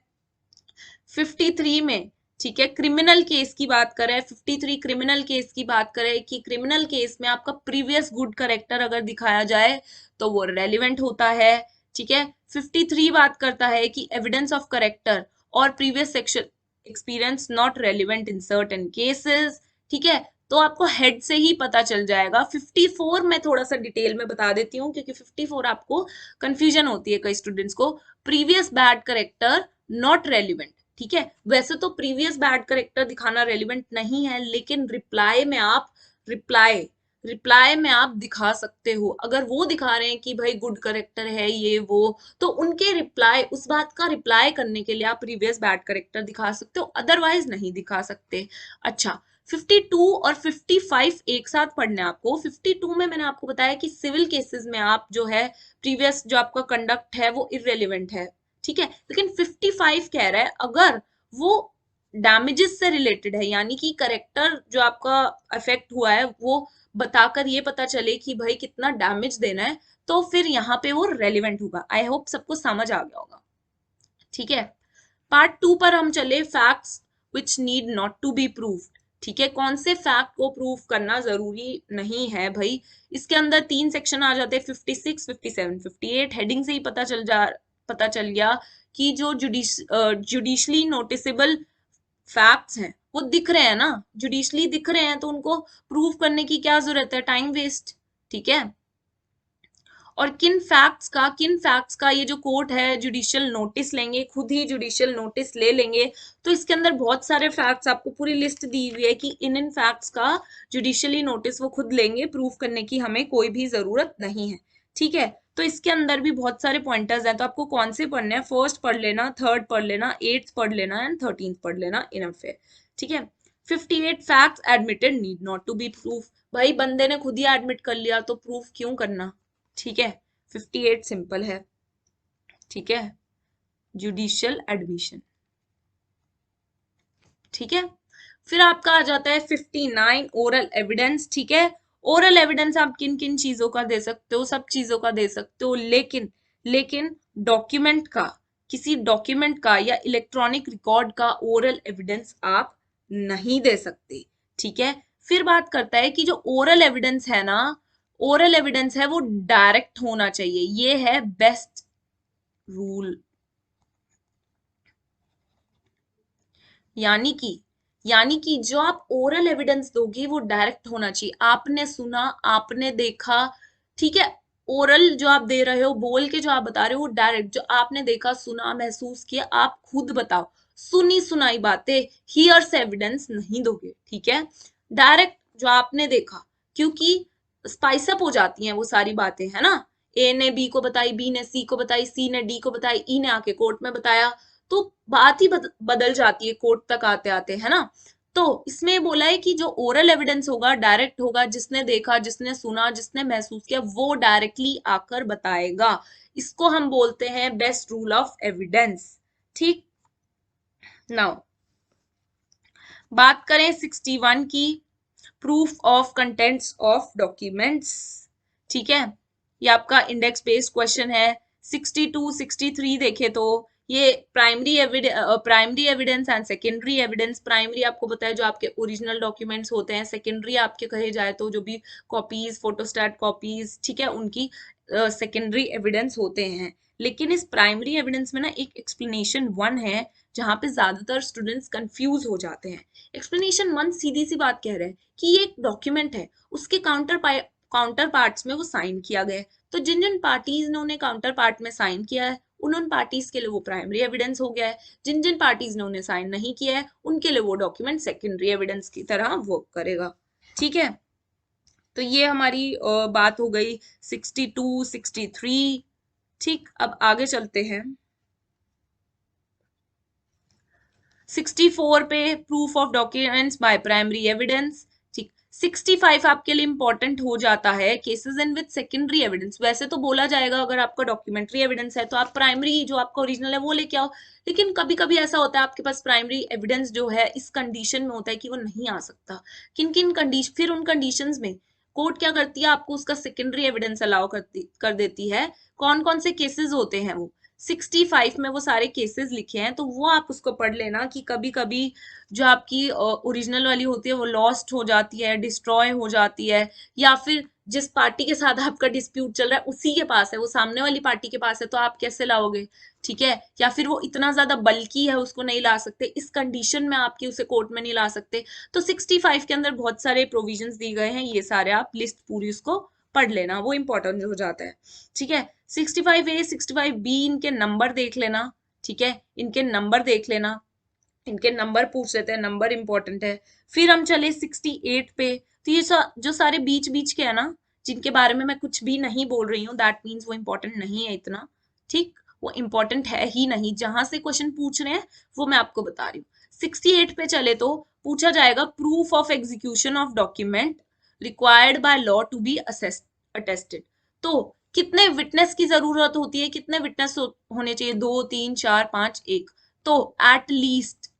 53 में, ठीक है, क्रिमिनल केस की बात करें, 53 क्रिमिनल केस की बात करें कि क्रिमिनल केस में आपका प्रीवियस गुड करेक्टर अगर दिखाया जाए तो वो रेलिवेंट होता है। ठीक है, 53 बात करता है कि एविडेंस ऑफ करेक्टर और previous section experience not relevant in certain cases. ठीक है, तो आपको हेड से ही पता चल जाएगा। 54 में थोड़ा सा डिटेल में बता देती हूँ क्योंकि 54 आपको कंफ्यूजन होती है कई स्टूडेंट्स को। Previous bad character not relevant. ठीक है, वैसे तो प्रीवियस बैड करेक्टर दिखाना रेलिवेंट नहीं है, लेकिन रिप्लाई में आप दिखा सकते हो। अगर वो दिखा रहे हैं कि भाई गुड करेक्टर है ये वो, तो उनके रिप्लाई, उस बात का रिप्लाई करने के लिए आप प्रीवियस बैड करेक्टर दिखा सकते हो, अदरवाइज नहीं दिखा सकते। अच्छा, 52 और 55 एक साथ पढ़ना है आपको। 52 में मैंने आपको बताया कि सिविल केसेस में आप जो है प्रीवियस जो आपका कंडक्ट है वो इररेलेवेंट है। ठीक है, लेकिन 55 कह रहा है अगर वो डैमेजेस से रिलेटेड है, यानी कि करेक्टर जो आपका अफेक्ट हुआ है वो बताकर ये पता चले कि भाई कितना डैमेज देना है, तो फिर यहाँ पे वो रेलिवेंट होगा। आई होप सबको समझ आ गया होगा। ठीक है, पार्ट 2 पर हम चले, facts which need not to be proved. ठीक है, कौन से फैक्ट को प्रूव करना जरूरी नहीं है भाई। इसके अंदर 3 सेक्शन आ जाते हैं, 56, 57, 58। हेडिंग से ही पता चल गया कि जो जुडिशली नोटिसेबल फैक्ट्स हैं वो दिख रहे हैं ना, जुडिशली दिख रहे हैं, तो उनको प्रूव करने की क्या जरूरत है, टाइम वेस्ट। ठीक है, और किन फैक्ट्स का ये जो कोर्ट है जुडिशियल नोटिस लेंगे, खुद ही जुडिशियल नोटिस ले लेंगे। तो इसके अंदर बहुत सारे फैक्ट्स, आपको पूरी लिस्ट दी हुई है कि इन फैक्ट्स का जुडिशियली नोटिस वो खुद लेंगे, प्रूफ करने की हमें कोई भी जरूरत नहीं है। ठीक है, तो इसके अंदर भी बहुत सारे पॉइंटर्स हैं, तो आपको कौन से पढ़ने हैं, फर्स्ट पढ़ लेना, थर्ड पढ़ लेना, 8th पढ़ लेना एंड 13th पढ़ लेना, इनफ है। ठीक है, 58 facts admitted need not to be proof. भाई बंदे ने खुद ही एडमिट कर लिया तो प्रूफ क्यों करना। ठीक है, 58 सिंपल है। ठीक है, जुडिशियल एडमिशन। ठीक है, फिर आपका आ जाता है 59 ओरल एविडेंस। ठीक है, ओरल एविडेंस आप किन किन चीजों का दे सकते हो, सब चीजों का दे सकते हो, लेकिन डॉक्यूमेंट का, किसी डॉक्यूमेंट का या इलेक्ट्रॉनिक रिकॉर्ड का ओरल एविडेंस आप नहीं दे सकते। ठीक है, फिर बात करता है कि जो ओरल एविडेंस है ना, ओरल एविडेंस है वो डायरेक्ट होना चाहिए, ये है बेस्ट रूल। यानी कि जो आप ओरल एविडेंस दोगे वो डायरेक्ट होना चाहिए, आपने सुना, आपने देखा। ठीक है, ओरल जो आप दे रहे हो, बोल के जो आप बता रहे हो, वो डायरेक्ट, जो आपने देखा, सुना, महसूस किया, आप खुद बताओ। सुनी सुनाई बातें, हियर्स एविडेंस नहीं दोगे। ठीक है, डायरेक्ट जो आपने देखा, क्योंकि स्पाइस अप हो जाती हैं वो सारी बातें, है ना। ए ने बी को बताई, बी ने सी को बताई, सी ने डी को बताई, ई ने आके कोर्ट में बताया, तो बात ही बदल जाती है कोर्ट तक आते आते, है ना। तो इसमें बोला है कि जो ओरल एविडेंस होगा डायरेक्ट होगा, जिसने देखा, जिसने सुना, जिसने महसूस किया, वो डायरेक्टली आकर बताएगा। इसको हम बोलते हैं बेस्ट रूल ऑफ एविडेंस। ठीक, नाउ बात करें 61 की, proof of contents of documents. ठीक है, ये आपका इंडेक्स बेस्ड क्वेश्चन है। 62, 63 देखे तो ये primary evidence and secondary evidence. Primary आपको पता है जो आपके ओरिजिनल डॉक्यूमेंट्स होते हैं, सेकेंडरी आपके कहे जाए तो जो भी कॉपीज, फोटोस्टैट कॉपीज, ठीक है, उनकी सेकेंडरी एविडेंस होते हैं। लेकिन इस प्राइमरी एविडेंस में ना एक एक्सप्लेनेशन 1 है जहां पे ज्यादातर स्टूडेंट्स कंफ्यूज हो जाते हैं। एक्सप्लेनेशन 1 सीधी सी बात कह रहे हैं कि ये एक डॉक्यूमेंट है, उसके काउंटर पार्ट्स में वो साइन किया गया है, तो जिन जिन पार्टीज ने उन्हें काउंटर पार्ट में साइन किया है उन पार्टीज के लिए वो प्राइमरी एविडेंस हो गया है, जिन जिन पार्टीज ने उन्हें साइन नहीं किया है उनके लिए वो डॉक्यूमेंट सेकेंडरी एविडेंस की तरह वर्क करेगा। ठीक है, तो ये हमारी बात हो गई 62, 63। ठीक, अब आगे चलते हैं 64 पे, proof of documents by primary evidence. ठीक, 65 आपके लिए इंपॉर्टेंट हो जाता है, cases in with secondary evidence. वैसे तो बोला जाएगा अगर आपका डॉक्यूमेंट्री एविडेंस है तो आप प्राइमरी जो आपका ओरिजिनल है वो लेके आओ, लेकिन कभी कभी ऐसा होता है आपके पास प्राइमरी एविडेंस जो है इस कंडीशन में होता है कि वो नहीं आ सकता। किन किन कंडीशन, फिर उन कंडीशंस में कोर्ट क्या करती है, आपको उसका सेकेंडरी एविडेंस अलाउ कर देती है। कौन कौन से केसेस होते हैं वो 65 में वो सारे केसेस लिखे हैं, तो वो आप उसको पढ़ लेना कि कभी कभी जो आपकी ओरिजिनल वाली होती है वो लॉस्ट हो जाती है, डिस्ट्रॉय हो जाती है, या फिर जिस पार्टी के साथ आपका डिस्प्यूट चल रहा है उसी के पास है, वो सामने वाली पार्टी के पास है, तो आप कैसे लाओगे। ठीक है, या फिर वो इतना ज्यादा बल्कि है उसको नहीं ला सकते, इस कंडीशन में आपकी उसे कोर्ट में नहीं ला सकते। तो 65 के अंदर बहुत सारे प्रोविजंस दिए गए हैं, ये सारे आप लिस्ट पूरी उसको पढ़ लेना, वो इंपॉर्टेंट हो जाता है। ठीक है, 65A 65B इनके नंबर देख लेना। ठीक है, इनके नंबर देख लेना, इनके नंबर पूछ लेते हैं, नंबर इंपॉर्टेंट है। फिर हम चले 68 पे, तो ये जो सारे बीच बीच के है ना, जिनके बारे में मैं कुछ भी नहीं बोल रही हूँ, दैट मीन्स वो इंपॉर्टेंट नहीं है इतना। ठीक, वो इंपॉर्टेंट है ही नहीं, जहां से क्वेश्चन पूछ रहे हैं वो मैं आपको बता रही हूँ। 68 पे चले तो पूछा जाएगा proof of execution of document required by law to be attested. तो कितने विटनेस की जरूरत होती है, कितने विटनेस होने चाहिए, 2, 3, 4, 5, 1। तो एट लीस्ट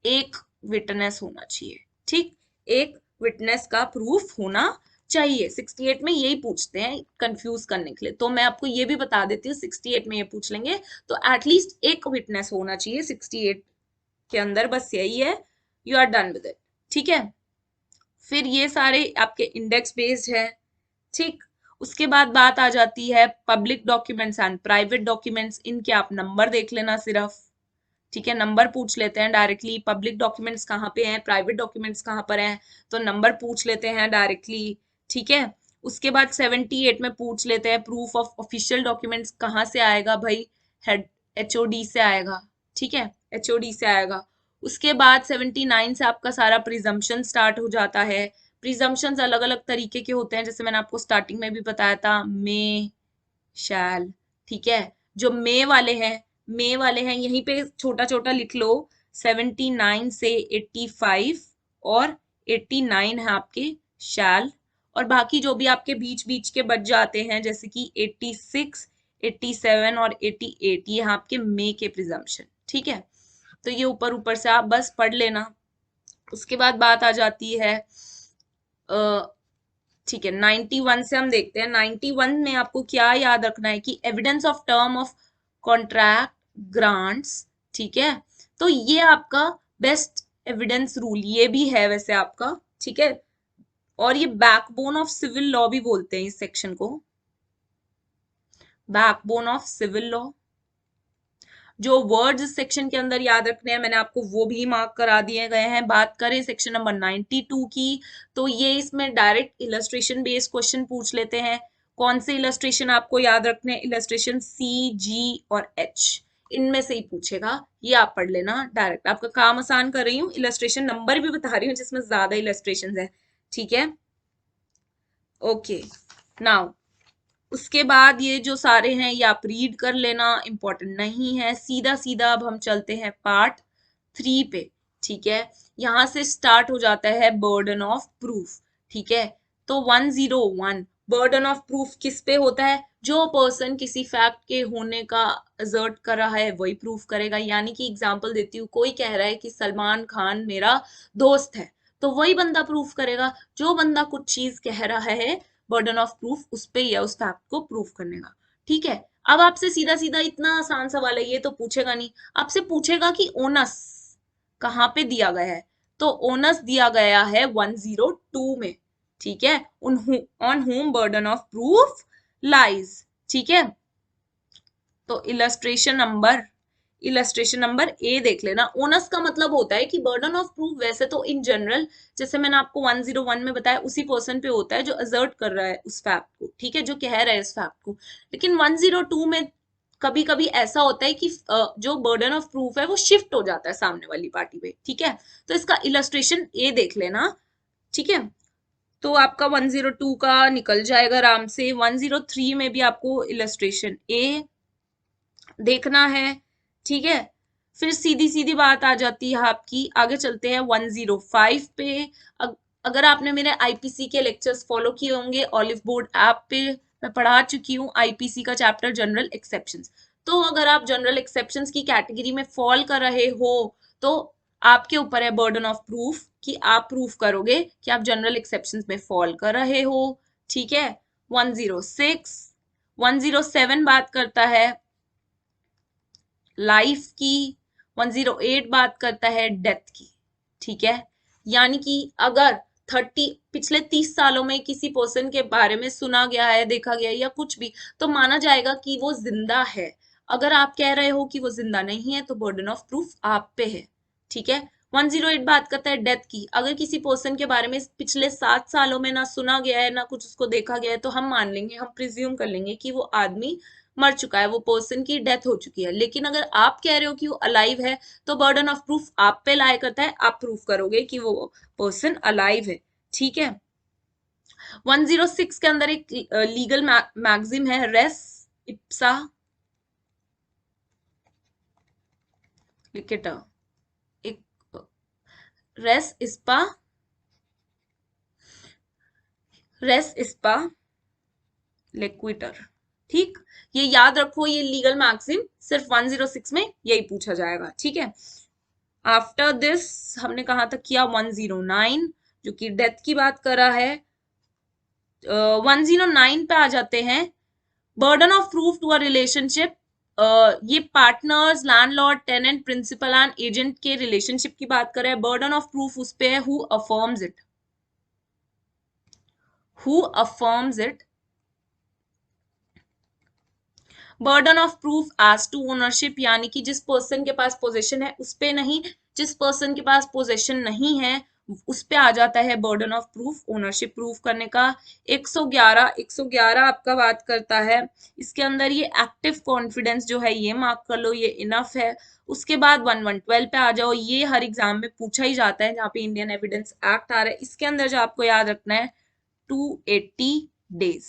एक विटनेस होना चाहिए। ठीक, एक विटनेस का प्रूफ होना चाहिए। 68 में यही पूछते हैं कंफ्यूज करने के लिए, तो मैं आपको ये भी बता देती हूँ 68 में ये पूछ लेंगे, तो एटलीस्ट एक विटनेस होना चाहिए 68 के अंदर, बस यही है, you are done with it. ठीक है, फिर ये सारे आपके इंडेक्स बेस्ड है। ठीक, उसके बाद बात आ जाती है public documents and private documents, इनके आप नंबर देख लेना सिर्फ। ठीक है, नंबर पूछ लेते हैं डायरेक्टली, पब्लिक डॉक्यूमेंट्स कहाँ पे हैं, प्राइवेट डॉक्यूमेंट्स कहाँ पर हैं, तो नंबर पूछ लेते हैं डायरेक्टली। ठीक है, उसके बाद 78 में पूछ लेते हैं प्रूफ ऑफ ऑफिशियल डॉक्यूमेंट्स कहाँ से आएगा भाई, हेड HOD से आएगा। ठीक है, HOD से आएगा। उसके बाद 79 से आपका सारा प्रिजम्पशन स्टार्ट हो जाता है। प्रिजम्पशंस अलग अलग तरीके के होते हैं, जैसे मैंने आपको स्टार्टिंग में भी बताया था, मे, शैल। ठीक है, जो मे वाले हैं यहीं पे छोटा छोटा लिख लो, 79 से 85 और 89 है आपके शैल, और बाकी जो भी आपके बीच बीच के बच जाते हैं जैसे कि 86, 87 और 88, ये हैं आपके मे के प्रिजम्पशन। ठीक है, तो ये ऊपर ऊपर से आप बस पढ़ लेना। उसके बाद बात आ जाती है ठीक है, 91 से हम देखते हैं। 91 में आपको क्या याद रखना है कि evidence of term of contract grants. ठीक है, तो ये आपका बेस्ट एविडेंस रूल ये भी है वैसे आपका। ठीक है, और ये बैकबोन ऑफ सिविल लॉ भी बोलते हैं इस सेक्शन को, बैकबोन ऑफ सिविल लॉ। जो वर्ड्स इस सेक्शन के अंदर याद रखने हैं मैंने आपको वो भी मार्क करा दिए गए हैं। बात करें सेक्शन नंबर 92 की, तो ये इसमें डायरेक्ट इलस्ट्रेशन बेस्ड क्वेश्चन पूछ लेते हैं। कौन से इलस्ट्रेशन आपको याद रखने हैं, इलस्ट्रेशन C, G और H, इनमें से ही पूछेगा, ये आप पढ़ लेना डायरेक्ट। आपका काम आसान कर रही हूँ, इलस्ट्रेशन नंबर भी बता रही हूँ जिसमें ज्यादा इलस्ट्रेशन है। ठीक है, ओके, नाउ उसके बाद ये जो सारे हैं ये आप रीड कर लेना, इंपॉर्टेंट नहीं है। सीधा सीधा अब हम चलते हैं पार्ट 3 पे। ठीक है, यहां से स्टार्ट हो जाता है बर्डन ऑफ प्रूफ। ठीक है, तो 101 बर्डन ऑफ प्रूफ किस पे होता है, जो पर्सन किसी फैक्ट के होने का असर्ट कर रहा है वही प्रूफ करेगा। यानी कि एग्जांपल देती हूँ, कोई कह रहा है कि सलमान खान मेरा दोस्त है, तो वही बंदा प्रूफ करेगा। जो बंदा कुछ चीज कह रहा है, बर्डन ऑफ प्रूफ उस पे ही है, उस फैक्ट को प्रूफ करने का। ठीक है, अब आपसे सीधा सीधा इतना आसान सवाल है ये तो पूछेगा नहीं, आपसे पूछेगा कि ओनस कहाँ पे दिया गया है, तो ओनस दिया गया है 102 में। ठीक है, on home burden of proof lies. ठीक है, तो इलस्ट्रेशन नंबर ए देख लेना। ओनस का मतलब होता है कि बर्डन ऑफ प्रूफ वैसे तो इन जनरल, जैसे मैंने आपको 101 में बताया, उसी पर्सन पे होता है जो असर्ट कर रहा है उस फैक्ट को। ठीक है, जो कह रहा है इस फैक्ट को। लेकिन 102 में कभी कभी ऐसा होता है कि जो बर्डन ऑफ प्रूफ है वो शिफ्ट हो जाता है सामने वाली पार्टी पे, ठीक है। तो इसका इलस्ट्रेशन ए देख लेना, ठीक है। तो आपका 102 का निकल जाएगा आराम से। 103 में भी आपको इलस्ट्रेशन ए देखना है, ठीक है। फिर सीधी सीधी बात आ जाती है आपकी, आगे चलते हैं 105 पे। अगर आपने मेरे आईपीसी के लेक्चर्स फॉलो किए होंगे ऑलिव बोर्ड ऐप पे, मैं पढ़ा चुकी हूँ आईपीसी का चैप्टर जनरल एक्सेप्शंस। तो अगर आप जनरल एक्सेप्शंस की कैटेगरी में फॉल कर रहे हो तो आपके ऊपर है बर्डन ऑफ प्रूफ कि आप प्रूफ करोगे कि आप जनरल एक्सेप्शंस में फॉल कर रहे हो, ठीक है। 106 107 बात करता है लाइफ की, 108 बात करता है डेथ की, ठीक है। यानी कि अगर पिछले 30 सालों में किसी पर्सन के बारे में सुना गया है, देखा गया है या कुछ भी, तो माना जाएगा कि वो जिंदा है। अगर आप कह रहे हो कि वो जिंदा नहीं है तो बर्डन ऑफ प्रूफ आप पे है, ठीक है। 108 बात करता है डेथ की। अगर किसी पर्सन के बारे में पिछले 7 सालों में ना सुना गया है ना कुछ उसको देखा गया है तो हम मान लेंगे, हम प्रिज्यूम कर लेंगे कि वो आदमी मर चुका है, वो पर्सन की डेथ हो चुकी है। लेकिन अगर आप कह रहे हो कि वो अलाइव है तो बर्डन ऑफ प्रूफ आप पे लाई करता है, आप प्रूफ करोगे कि वो पर्सन अलाइव है, ठीक है। 106 के अंदर एक लीगल मैगजिम है, रेस इप्सा लिकेटा, एक रेस इस्पा रेस इस्पा लेक्विटर, ठीक। ये याद रखो, ये लीगल मैगजिम सिर्फ 106 में यही पूछा जाएगा, ठीक है। आफ्टर दिस हमने कहा तक किया 109 जो कि डेथ की बात कर रहा है। 109 पे आ जाते हैं, burden of proof to a relationship. ये partners, landlord, tenant, principal and agent के रिलेशनशिप की बात कर रहे हैं। बर्डन ऑफ प्रूफ उस पे है who affirms it, who affirms it. Burden of proof as to ownership, यानी कि जिस पर्सन के पास पोजेशन है उस पे नहीं, जिस पर्सन के पास पोजेशन नहीं है उस पे आ जाता है burden of proof ownership proof करने का। 111 आपका बात करता है, इसके अंदर ये एक्टिव कॉन्फिडेंस जो है ये मार्क कर लो, ये इनफ है। उसके बाद 1112 पे आ जाओ, ये हर एग्जाम में पूछा ही जाता है जहाँ पे इंडियन एविडेंस एक्ट आ रहा है। इसके अंदर जो आपको याद रखना है 280 डेज,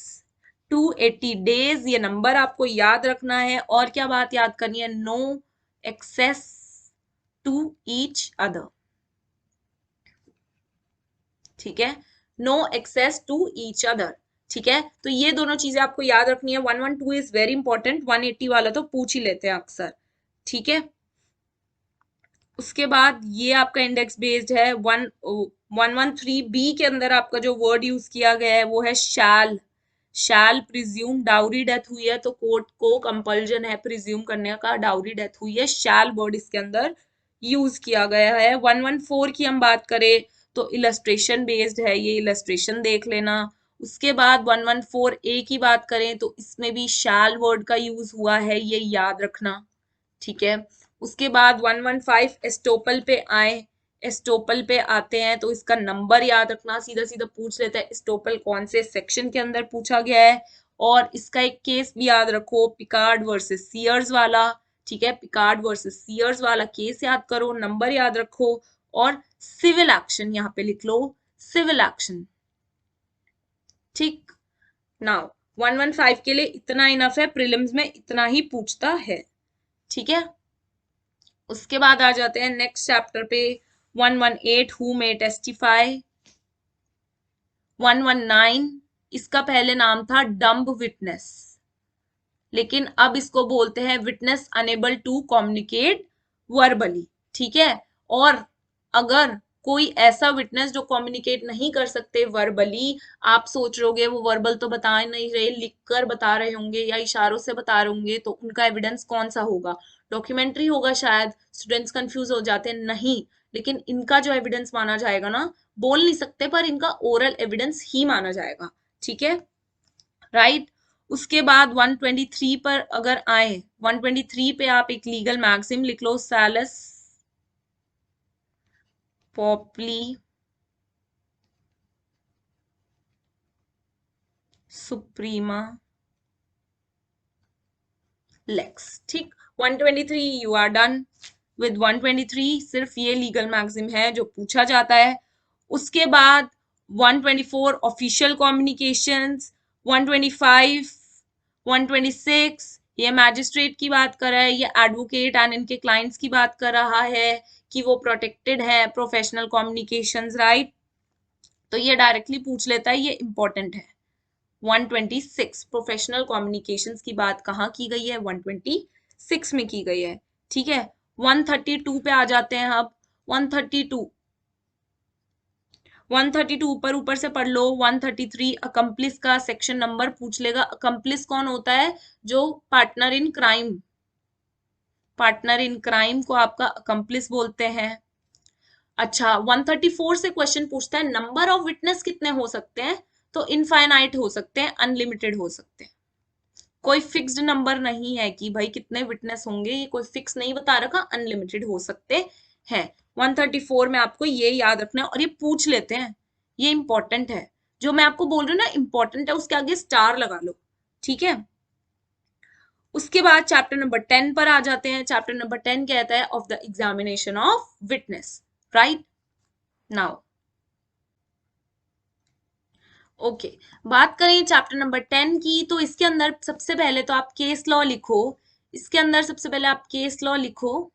280 डेज ये नंबर आपको याद रखना है। और क्या बात याद करनी है, no access to each other, ठीक है, no access to each other, ठीक है। तो ये दोनों चीजें आपको याद रखनी है। 112 इज वेरी इंपॉर्टेंट, 180 वाला तो पूछ ही लेते हैं अक्सर, ठीक है। उसके बाद ये आपका इंडेक्स बेस्ड है। 113 बी के अंदर आपका जो वर्ड यूज किया गया है वो है शैल प्रिज्यूम। डाउरी डेथ हुई है तो कोर्ट को कंपल्जन है प्रिज्यूम करने का, डाउरी डेथ हुई है, शैल वर्ड इसके अंदर यूज किया गया है। 114 की हम बात करें तो इलस्ट्रेशन बेस्ड है, ये इलस्ट्रेशन देख लेना। उसके बाद 114 ए की बात करें तो इसमें भी शैल वर्ड का यूज हुआ है, ये याद रखना, ठीक है। उसके बाद 115 एस्टोपल पे आए, एस्टोपल पे आते हैं तो इसका नंबर याद रखना, सीधा सीधा पूछ लेता है एस्टोपल कौन से सेक्शन के अंदर पूछा गया है। और इसका एक केस भी याद रखो, पिकार्ड वर्सेस सीयर्स वाला, ठीक है, पिकार्ड वर्सेस सीयर्स वाला केस याद करो, नंबर याद रखो। और सिविल एक्शन यहाँ पे लिख लो, सिविल एक्शन, ठीक। नाउ 115 के लिए इतना इनफ है, प्रीलिम्स में इतना ही पूछता है, ठीक है। उसके बाद आ जाते हैं नेक्स्ट चैप्टर पे। 118 हु मे टेस्टिफाई। 119 इसका पहले नाम था डम्ब विटनेस, लेकिन अब इसको बोलते हैं witness unable to communicate verbally, ठीक है। और अगर कोई ऐसा विटनेस जो कम्युनिकेट नहीं कर सकते वर्बली, आप सोच रहोगे वो वर्बल तो बता नहीं रहे, लिख कर बता रहे होंगे या इशारों से बता रहे होंगे, तो उनका एविडेंस कौन सा होगा, डॉक्यूमेंट्री होगा शायद। स्टूडेंट्स कंफ्यूज हो जाते हैं, नहीं, लेकिन इनका जो एविडेंस माना जाएगा ना, बोल नहीं सकते पर इनका ओरल एविडेंस ही माना जाएगा, ठीक है, राइट। उसके बाद 123 पर अगर आए, 123 पे आप एक लीगल मैक्सिम लिख लो, सैलस पॉपली सुप्रीमा लेक्स, ठीक। 123 यू आर डन विद 123, सिर्फ ये लीगल मैक्सिम है जो पूछा जाता है। उसके बाद 124 ऑफिशियल कम्युनिकेशंस, 125, 126 ये मैजिस्ट्रेट की बात कर रहा है, ये एडवोकेट एंड इनके क्लाइंट्स की बात कर रहा है कि वो प्रोटेक्टेड है प्रोफेशनल कम्युनिकेशंस, राइट। तो ये डायरेक्टली पूछ लेता है, ये इंपॉर्टेंट है। 126 प्रोफेशनल कम्युनिकेशंस की बात कहाँ की गई है, 126 में की गई है, ठीक है। 132 पे आ जाते हैं अब। 132 ऊपर ऊपर से पढ़ लो। 133 अकम्प्लिस का सेक्शन नंबर पूछ लेगा। अकम्प्लिस कौन होता है, जो partner in crime, partner in crime को आपका अकम्प्लिस बोलते हैं। अच्छा, 134 से क्वेश्चन पूछता है नंबर ऑफ विटनेस कितने हो सकते हैं, तो इनफाइनाइट हो सकते हैं, अनलिमिटेड हो सकते हैं। कोई फिक्स्ड नंबर नहीं है कि भाई कितने विटनेस होंगे, ये कोई फिक्स नहीं बता रखा, अनलिमिटेड हो सकते हैं। 134 में आपको ये याद रखना है, और ये पूछ लेते हैं, ये इंपॉर्टेंट है। जो मैं आपको बोल रही हूँ ना इंपॉर्टेंट है, उसके आगे स्टार लगा लो, ठीक है। उसके बाद चैप्टर नंबर 10 पर आ जाते हैं। चैप्टर नंबर 10 कहता है of the examination of witness, right. Now okay, बात करें चैप्टर नंबर 10 की, तो इसके अंदर सबसे पहले तो आप केस लॉ लिखो। इसके अंदर सबसे पहले आप केस लॉ लिखो।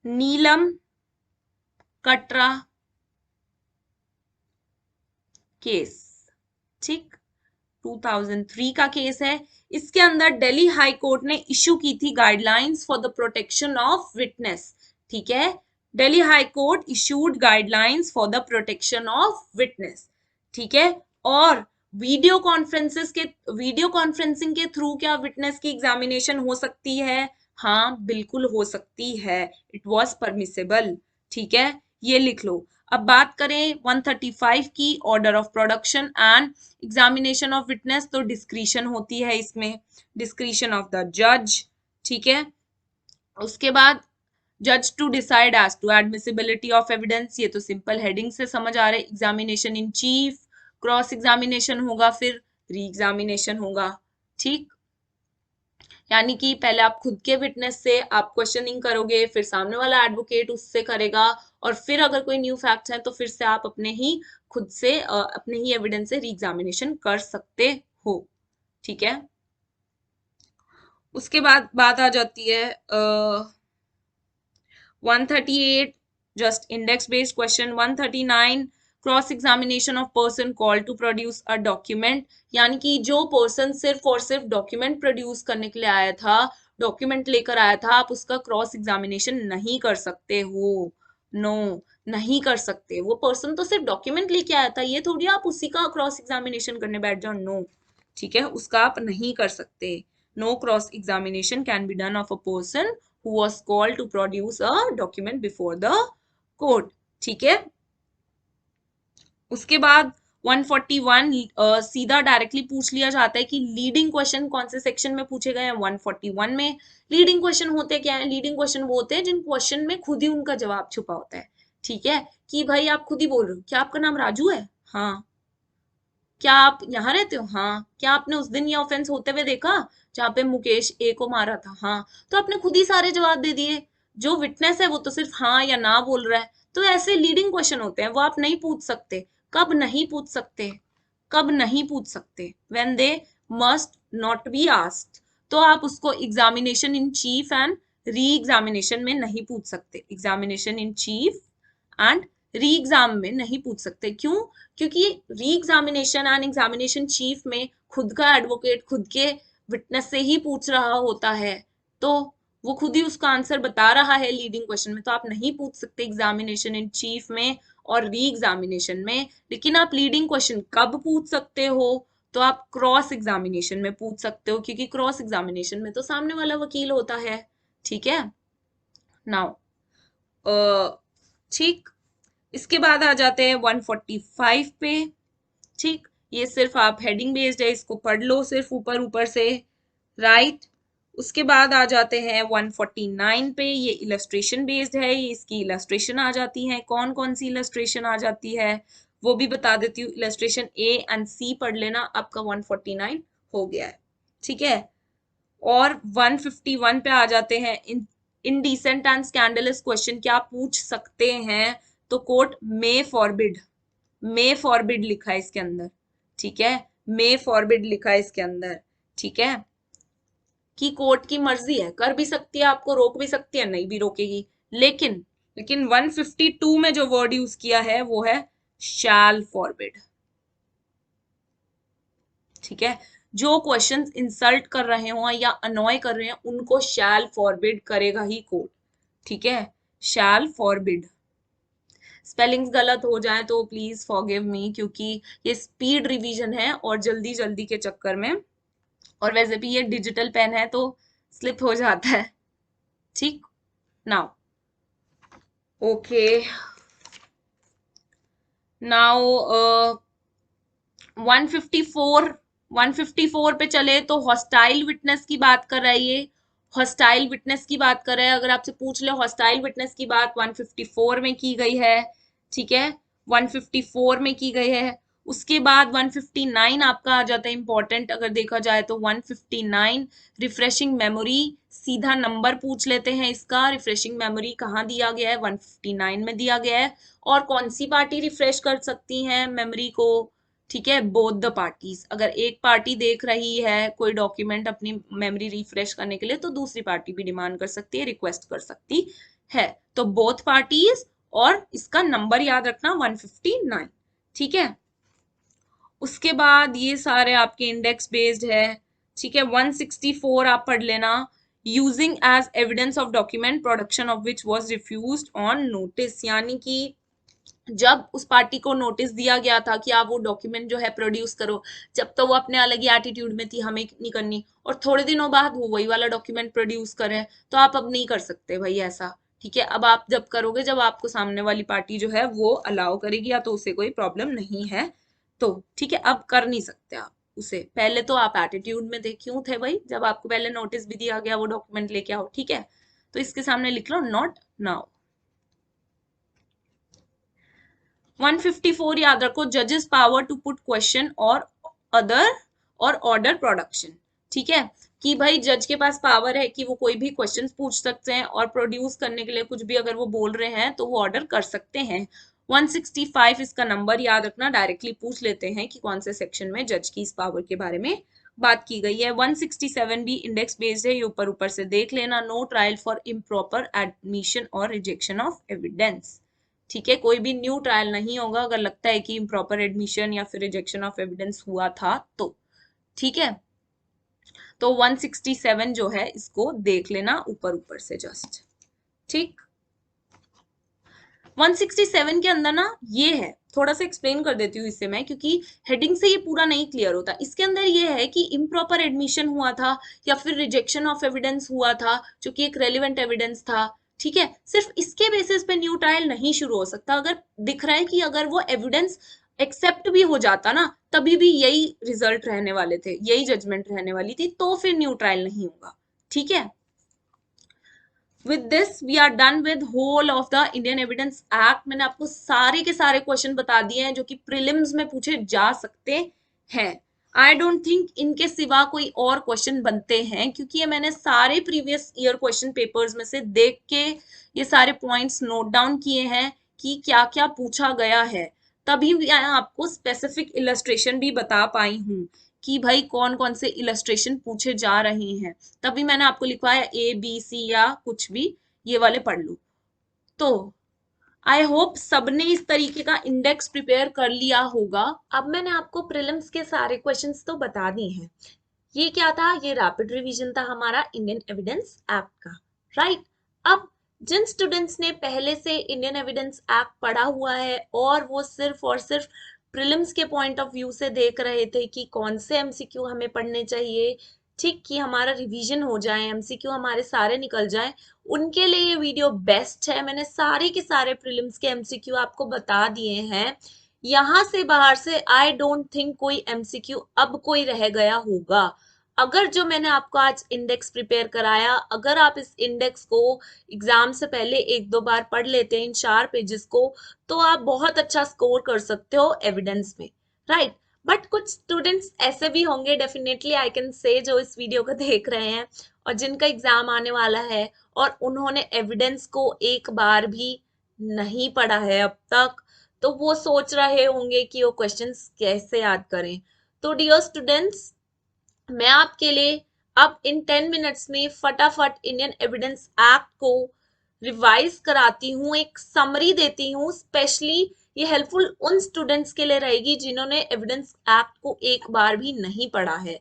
नीलम कटरा केस, ठीक, 2003 का केस है। इसके अंदर दिल्ली हाई कोर्ट ने इश्यू की थी guidelines for the protection of witness, ठीक है। Delhi high court issued guidelines for the protection of witness, ठीक है। और वीडियो कॉन्फ्रेंसिंग के थ्रू क्या विटनेस की एग्जामिनेशन हो सकती है, हाँ बिल्कुल हो सकती है, इट वॉज परमिसेबल, ठीक है, ये लिख लो। अब बात करें 135 की, order of production and examination of witness, तो डिस्क्रिशन होती है इसमें, डिस्क्रिशन ऑफ द जज, ठीक है। उसके बाद जज to decide as to admissibility of evidence, ये तो सिंपल हेडिंग से समझ आ रहे। Examination in chief, cross examination होगा, फिर री एग्जामिनेशन होगा, ठीक। यानी कि पहले आप खुद के विटनेस से आप क्वेश्चनिंग करोगे, फिर सामने वाला एडवोकेट उससे करेगा, और फिर अगर कोई न्यू फैक्ट्स हैं तो फिर से आप अपने ही खुद से अपने ही एविडेंस से री एग्जामिनेशन कर सकते हो, ठीक है। उसके बाद बात आ जाती है 138 just index based question। 139 cross examination of person call to produce a document, यानी कि जो पर्सन सिर्फ और सिर्फ डॉक्यूमेंट प्रोड्यूस करने के लिए आया था, डॉक्यूमेंट लेकर आया था, आप उसका क्रॉस एग्जामिनेशन नहीं कर सकते हो, नो नहीं कर सकते। वो पर्सन तो सिर्फ डॉक्यूमेंट लेके आया था, ये थोड़ी आप उसी का क्रॉस एग्जामिनेशन करने बैठ जाओ, नो, ठीक है, उसका आप नहीं कर सकते। No cross examination can be done of a person who was called to produce a document before the court, ठीक है। उसके बाद 141 सीधा डायरेक्टली पूछ लिया जाता है कि लीडिंग क्वेश्चन कौन से सेक्शन में पूछे गए हैं, 141 में। लीडिंग क्वेश्चन होते क्या है, लीडिंग क्वेश्चन वो होते हैं जिन क्वेश्चन में खुद ही उनका जवाब छुपा होता है, ठीक है। कि भाई आप खुद ही बोल रहे हो, क्या आपका नाम राजू है, हाँ। क्या आप यहाँ रहते हो, हाँ। क्या आपने उस दिन ये ऑफेंस होते हुए देखा जहाँ पे मुकेश ए को मारा था, हाँ। तो आपने खुद ही सारे जवाब दे दिए। जो विटनेस है वो तो सिर्फ हाँ या ना बोल रहा है। तो ऐसे लीडिंग क्वेश्चन होते हैं, वो आप नहीं पूछ सकते। कब नहीं पूछ सकते, कब नहीं पूछ सकते, when they must not be asked. तो आप उसको examination in cheap and re examination में नहीं पूछ सकते। Examination in cheap and re exam में नहीं पूछ सकते, क्यों? क्योंकि re examination and examination chief में खुद का एडवोकेट खुद के विटनेस से ही पूछ रहा होता है, तो वो खुद ही उसका आंसर बता रहा है लीडिंग क्वेश्चन में, तो आप नहीं पूछ सकते एग्जामिनेशन इन चीफ में और री एग्जामिनेशन में। लेकिन आप लीडिंग क्वेश्चन कब पूछ सकते हो, तो आप क्रॉस एग्जामिनेशन में पूछ सकते हो, क्योंकि क्रॉस एग्जामिनेशन में तो सामने वाला वकील होता है, ठीक है। नाउ ठीक, इसके बाद आ जाते हैं 145 पे, ठीक। ये सिर्फ आप हेडिंग बेस्ड है, इसको पढ़ लो सिर्फ ऊपर ऊपर से, राइट। उसके बाद आ जाते हैं 149 पे, ये इलस्ट्रेशन बेस्ड है, ये इसकी इलस्ट्रेशन आ जाती है। कौन कौन सी इलस्ट्रेशन आ जाती है वो भी बता देती हूँ। इलस्ट्रेशन ए एंड सी पढ़ लेना, आपका 149 हो गया है, ठीक है। और 151 पे आ जाते हैं। इनडिसेंट एंड स्कैंडलस क्वेश्चन क्या पूछ सकते हैं, तो कोर्ट मे फॉरबिड लिखा है इसके अंदर, ठीक है, मे फॉरबिड लिखा है इसके अंदर, ठीक है, कि कोर्ट की मर्जी है, कर भी सकती है, आपको रोक भी सकती है, नहीं भी रोकेगी। लेकिन लेकिन 152 में जो वर्ड यूज किया है वो है शैल फॉरबिड, ठीक है। जो क्वेश्चंस इंसल्ट कर रहे हो या अनॉय कर रहे हैं उनको शैल फॉरबिड करेगा ही कोर्ट, ठीक है, शैल फॉरबिड। स्पेलिंग्स गलत हो जाए तो प्लीज फॉरगिव मी, क्योंकि ये स्पीड रिवीजन है और जल्दी जल्दी के चक्कर में, और वैसे भी ये डिजिटल पेन है तो स्लिप हो जाता है, ठीक। नाउ ओके, नाउ 154, 154 पे चले तो हॉस्टाइल विटनेस की बात कर रहा है ये, हॉस्टाइल विटनेस की बात कर रहा है। अगर आपसे पूछ ले हॉस्टाइल विटनेस की बात 154 में की गई है, ठीक है, 154 में की गई है। उसके बाद 159 आपका आ जाता है इंपॉर्टेंट, अगर देखा जाए तो 159 रिफ्रेशिंग मेमोरी, सीधा नंबर पूछ लेते हैं इसका, रिफ्रेशिंग मेमोरी कहाँ दिया गया है, 159 में दिया गया है। और कौन सी पार्टी रिफ्रेश कर सकती है मेमोरी को, ठीक है, बोथ द पार्टीज। अगर एक पार्टी देख रही है कोई डॉक्यूमेंट अपनी मेमोरी रिफ्रेश करने के लिए तो दूसरी पार्टी भी डिमांड कर सकती है, रिक्वेस्ट कर सकती है, तो बोथ पार्टीज। और इसका नंबर याद रखना 159, ठीक है। उसके बाद ये सारे आपके इंडेक्स बेस्ड है, ठीक है। 164 आप पढ़ लेना, using as evidence of document production of which was refused on notice, यानी कि जब उस पार्टी को नोटिस दिया गया था कि आप वो डॉक्यूमेंट जो है प्रोड्यूस करो, जब तो वो अपने अलग ही एटीट्यूड में थी, हमें नहीं करनी, और थोड़े दिनों बाद वो वही वाला डॉक्यूमेंट प्रोड्यूस करे, तो आप अब नहीं कर सकते भाई ऐसा, ठीक है। अब आप जब करोगे जब आपको सामने वाली पार्टी जो है वो अलाउ करेगी या तो उसे कोई प्रॉब्लम नहीं है, तो ठीक है, अब कर नहीं सकते आप उसे। पहले तो आप एटीट्यूड में थे, क्यों थे भाई, जब आपको पहले नोटिस भी दिया गया वो डॉक्यूमेंट लेके आओ, ठीक है। तो इसके सामने लिख लो नॉट नाउ। 154 याद रखो, जजेस पावर टू पुट क्वेश्चन और अदर और ऑर्डर प्रोडक्शन, ठीक है, कि भाई जज के पास पावर है कि वो कोई भी क्वेश्चंस पूछ सकते हैं और प्रोड्यूस करने के लिए कुछ भी अगर वो बोल रहे हैं तो वो ऑर्डर कर सकते हैं। 165 इसका नंबर याद रखना, डायरेक्टली पूछ लेते हैं कि कौन से सेक्शन में जज की इस पावर के बारे में बात की गई है। 167 भी इंडेक्स बेस्ड है, ये ऊपर ऊपर से देख लेना, no trial for improper admission और रिजेक्शन ऑफ एविडेंस, ठीक है, कोई भी न्यू ट्रायल नहीं होगा अगर लगता है कि इम्प्रॉपर एडमिशन या फिर रिजेक्शन ऑफ एविडेंस हुआ था तो, ठीक है। तो 167 जो है इसको देख लेना ऊपर ऊपर से जस्ट, ठीक। 167 के अंदर ना ये है, थोड़ा सा एक्सप्लेन कर देती हूँ इससे मैं, क्योंकि हेडिंग से ये पूरा नहीं क्लियर होता। इसके अंदर ये है कि इम्प्रॉपर एडमिशन हुआ था या फिर रिजेक्शन ऑफ एविडेंस हुआ था, जो कि एक रेलिवेंट एविडेंस था, ठीक है। सिर्फ इसके बेसिस पे न्यू ट्रायल नहीं शुरू हो सकता। अगर दिख रहा है कि अगर वो एविडेंस एक्सेप्ट भी हो जाता ना, तभी भी यही रिजल्ट रहने वाले थे, यही जजमेंट रहने वाली थी, तो फिर न्यू ट्रायल नहीं होगा, ठीक है। with this we are done with whole of the Indian Evidence Act। मैंने आपको सारे के सारे क्वेश्चन बता दिए हैं जो कि प्रीलिम्स में पूछे जा सकते हैं। आई डोंट थिंक इनके सिवा कोई और क्वेश्चन बनते हैं, क्योंकि ये मैंने सारे प्रीवियस ईयर क्वेश्चन पेपर्स में से देख के ये सारे पॉइंट्स नोट डाउन किए हैं कि क्या क्या पूछा गया है, तभी मैं आपको स्पेसिफिक इलस्ट्रेशन भी बता पाई हूँ कि भाई कौन कौन से इलस्ट्रेशन पूछे जा रहे हैं, तभी मैंने आपको लिखवाया ए बी सी या कुछ भी, ये वाले पढ़ लो। तो आई होप सबने इस तरीके का इंडेक्स प्रिपेयर कर लिया होगा। अब मैंने आपको प्रीलिम्स के सारे क्वेश्चंस तो बता दिए हैं। ये क्या था, ये रैपिड रिवीजन था हमारा इंडियन एविडेंस एक्ट का, राइट। अब जिन स्टूडेंट्स ने पहले से इंडियन एविडेंस एक्ट पढ़ा हुआ है और वो सिर्फ और सिर्फ प्रीलिम्स के पॉइंट ऑफ व्यू से देख रहे थे कि कौन से एमसीक्यू हमें पढ़ने चाहिए, ठीक, कि हमारा रिवीजन हो जाए, एमसीक्यू हमारे सारे निकल जाए, उनके लिए ये वीडियो बेस्ट है। मैंने सारे के सारे प्रीलिम्स के एमसीक्यू आपको बता दिए हैं। यहाँ से बाहर से आई डोंट थिंक कोई एमसीक्यू अब कोई रह गया होगा। अगर जो मैंने आपको आज इंडेक्स प्रिपेयर कराया, अगर आप इस इंडेक्स को एग्जाम से पहले एक दो बार पढ़ लेते हैं इन 4 पेजेस को, तो आप बहुत अच्छा स्कोर कर सकते हो एविडेंस में, राइट। बट कुछ स्टूडेंट्स ऐसे भी होंगे, डेफिनेटली आई कैन से, जो इस वीडियो को देख रहे हैं और जिनका एग्जाम आने वाला है और उन्होंने एविडेंस को एक बार भी नहीं पढ़ा है अब तक, तो वो सोच रहे होंगे कि वो क्वेश्चंस कैसे याद करें। तो डियर स्टूडेंट्स, मैं आपके लिए अब इन 10 मिनट्स में फटाफट इंडियन एविडेंस एक्ट को रिवाइज कराती हूँ, एक समरी देती हूँ। स्पेशली ये हेल्पफुल उन स्टूडेंट्स के लिए रहेगी जिन्होंने एविडेंस एक्ट को एक बार भी नहीं पढ़ा है।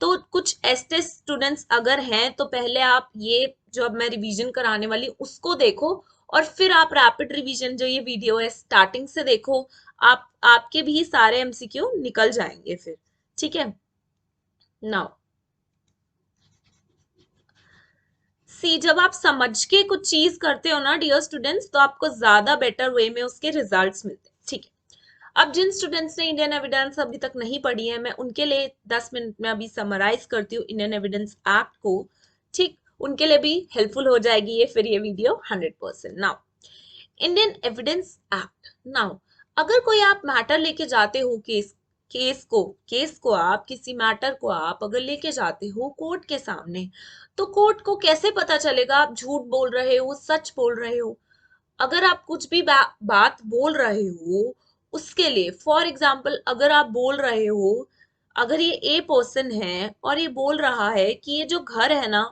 तो कुछ ऐसे स्टूडेंट्स अगर हैं तो पहले आप ये जो अब मैं रिवीजन कराने वाली उसको देखो, और फिर आप रैपिड रिवीजन जो ये वीडियो है स्टार्टिंग से देखो। आपके भी सारे एमसीक्यू निकल जाएंगे फिर। ठीक है, नाउ सी, जब आप समझ के कुछ चीज करते हो ना डियर स्टूडेंट्स, तो आपको ज्यादा बेटर वे में उसके रिजल्ट्स मिलते हैं। ठीक है, अब जिन स्टूडेंट्स ने इंडियन एविडेंस अभी तक नहीं पढ़ी है, मैं उनके लिए 10 मिनट में अभी समराइज करती हूँ इंडियन एविडेंस एक्ट को। ठीक, उनके लिए भी हेल्पफुल हो जाएगी ये फिर ये video 100%। Now Indian evidence act. Now अगर कोई आप मैटर लेके जाते हो, केस को आप किसी मैटर को आप अगर लेके जाते हो कोर्ट के सामने, तो कोर्ट को कैसे पता चलेगा आप झूठ बोल रहे हो सच बोल रहे हो? अगर आप कुछ भी बात बोल रहे हो, उसके लिए फॉर एग्जाम्पल अगर आप बोल रहे हो, अगर ये ए पर्सन है और ये बोल रहा है कि ये जो घर है ना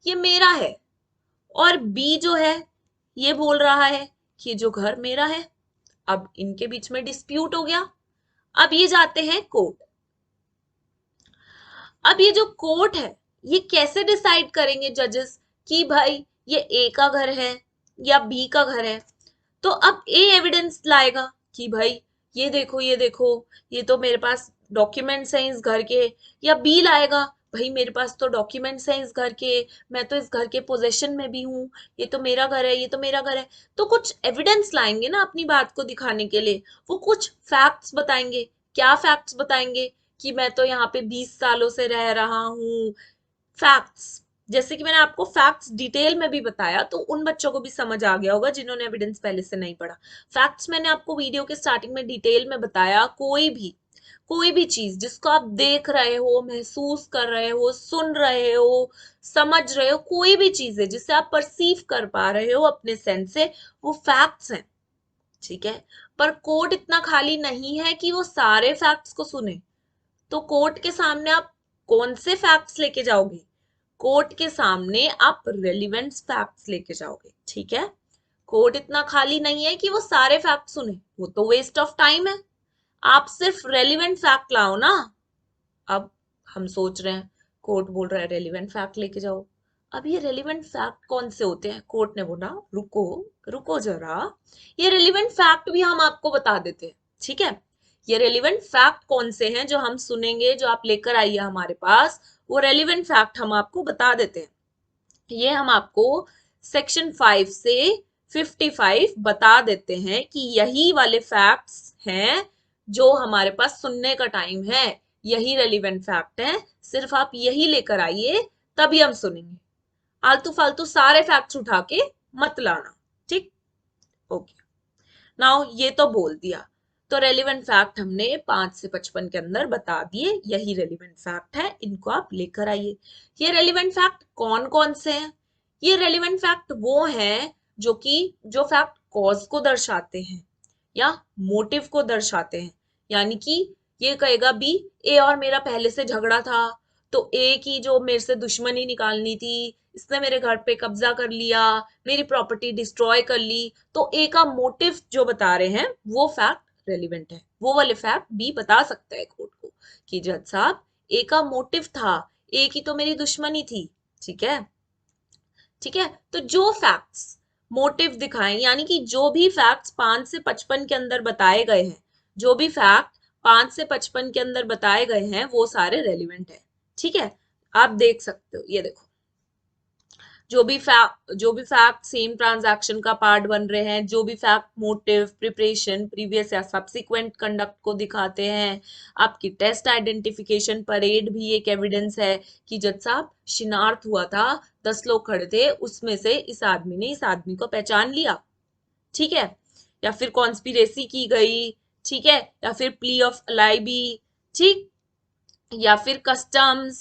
ये मेरा है, और बी जो है ये बोल रहा है कि जो घर मेरा है, अब इनके बीच में डिस्प्यूट हो गया। अब ये जाते हैं कोर्ट। अब ये जो कोर्ट है ये कैसे डिसाइड करेंगे जजेस कि भाई ये ए का घर है या बी का घर है? तो अब ए एविडेंस लाएगा कि भाई ये देखो ये देखो, ये तो मेरे पास डॉक्यूमेंट्स हैं इस घर के। या बी लाएगा, भाई मेरे पास तो डॉक्यूमेंट्स हैं इस घर के, मैं तो इस घर के पोजेशन में भी हूँ, ये तो मेरा घर है, ये तो मेरा घर है। तो कुछ एविडेंस लाएंगे ना अपनी बात को दिखाने के लिए, वो कुछ फैक्ट्स बताएंगे। क्या फैक्ट्स बताएंगे? कि मैं तो यहाँ पे 20 सालों से रह रहा हूँ। फैक्ट्स, जैसे कि मैंने आपको फैक्ट्स डिटेल में भी बताया, तो उन बच्चों को भी समझ आ गया होगा जिन्होंने एविडेंस पहले से नहीं पढ़ा। फैक्ट्स मैंने आपको वीडियो के स्टार्टिंग में डिटेल में बताया। कोई भी चीज जिसको आप देख रहे हो, महसूस कर रहे हो, सुन रहे हो, समझ रहे हो, कोई भी चीज है जिसे आप परसीव कर पा रहे हो अपने सेंस से, वो फैक्ट्स हैं। ठीक है, पर कोर्ट इतना खाली नहीं है कि वो सारे फैक्ट्स को सुने। तो कोर्ट के सामने आप कौन से फैक्ट्स लेके जाओगे? कोर्ट के सामने आप रेलिवेंट फैक्ट्स लेके जाओगे। ठीक है, कोर्ट इतना खाली नहीं है कि वो सारे फैक्ट सुने, वो तो वेस्ट ऑफ टाइम है। आप सिर्फ रेलिवेंट फैक्ट लाओ ना। अब हम सोच रहे हैं, कोर्ट बोल रहा है रेलिवेंट फैक्ट लेके जाओ। अब ये रेलिवेंट फैक्ट कौन से होते हैं? कोर्ट ने बोला रुको रुको जरा, ये रेलिवेंट फैक्ट भी हम आपको बता देते हैं। ठीक है, ये रेलिवेंट फैक्ट कौन से हैं जो हम सुनेंगे, जो आप लेकर आइए हमारे पास, वो रेलिवेंट फैक्ट हम आपको बता देते हैं। ये हम आपको सेक्शन 5 से 55 बता देते हैं कि यही वाले फैक्ट्स हैं जो हमारे पास सुनने का टाइम है, यही रेलिवेंट फैक्ट है, सिर्फ आप यही लेकर आइए तभी हम सुनेंगे। आलतू फालतू सारे फैक्ट्स उठा के मत लाना। ठीक, ओके। नाउ ये तो बोल दिया, तो रेलिवेंट फैक्ट हमने 5 से 55 के अंदर बता दिए, यही रेलिवेंट फैक्ट है, इनको आप लेकर आइए। ये रेलिवेंट फैक्ट कौन कौन से हैं? ये रेलिवेंट फैक्ट वो हैं जो फैक्ट कॉज को दर्शाते हैं या मोटिव को दर्शाते हैं। यानी कि ये कहेगा बी, ए और मेरा पहले से झगड़ा था, तो ए की जो मेरे से दुश्मनी निकालनी थी, इसने मेरे घर पे कब्जा कर लिया, मेरी प्रॉपर्टी डिस्ट्रॉय कर ली। तो ए का मोटिव जो बता रहे हैं वो फैक्ट रेलिवेंट है, वो वाले फैक्ट बी बता सकता है कोर्ट को कि जज साहब ए का मोटिव था, ए की तो मेरी दुश्मनी थी। ठीक है, ठीक है, तो जो फैक्ट्स मोटिव दिखाएं, यानी कि जो भी फैक्ट्स 5 से 55 के अंदर बताए गए हैं, जो भी फैक्ट 5 से 55 के अंदर बताए गए हैं वो सारे रेलिवेंट है। ठीक है, आप देख सकते हो, ये देखो, जो भी फैक्ट सेम ट्रांजैक्शन का पार्ट बन रहे हैं, जो भी फैक्ट मोटिव, प्रिपरेशन, प्रीवियस या सब्सिक्वेंट कंडक्ट को दिखाते हैं। आपकी टेस्ट आइडेंटिफिकेशन परेड भी एक एविडेंस है कि जज साहब शिनार्थ हुआ था, 10 लोग खड़े थे, उसमें से इस आदमी ने इस आदमी को पहचान लिया। ठीक है, या फिर कॉन्स्पिरेसी की गई, ठीक है, या फिर प्ली ऑफ अलाइबी, ठीक, या फिर कस्टम्स,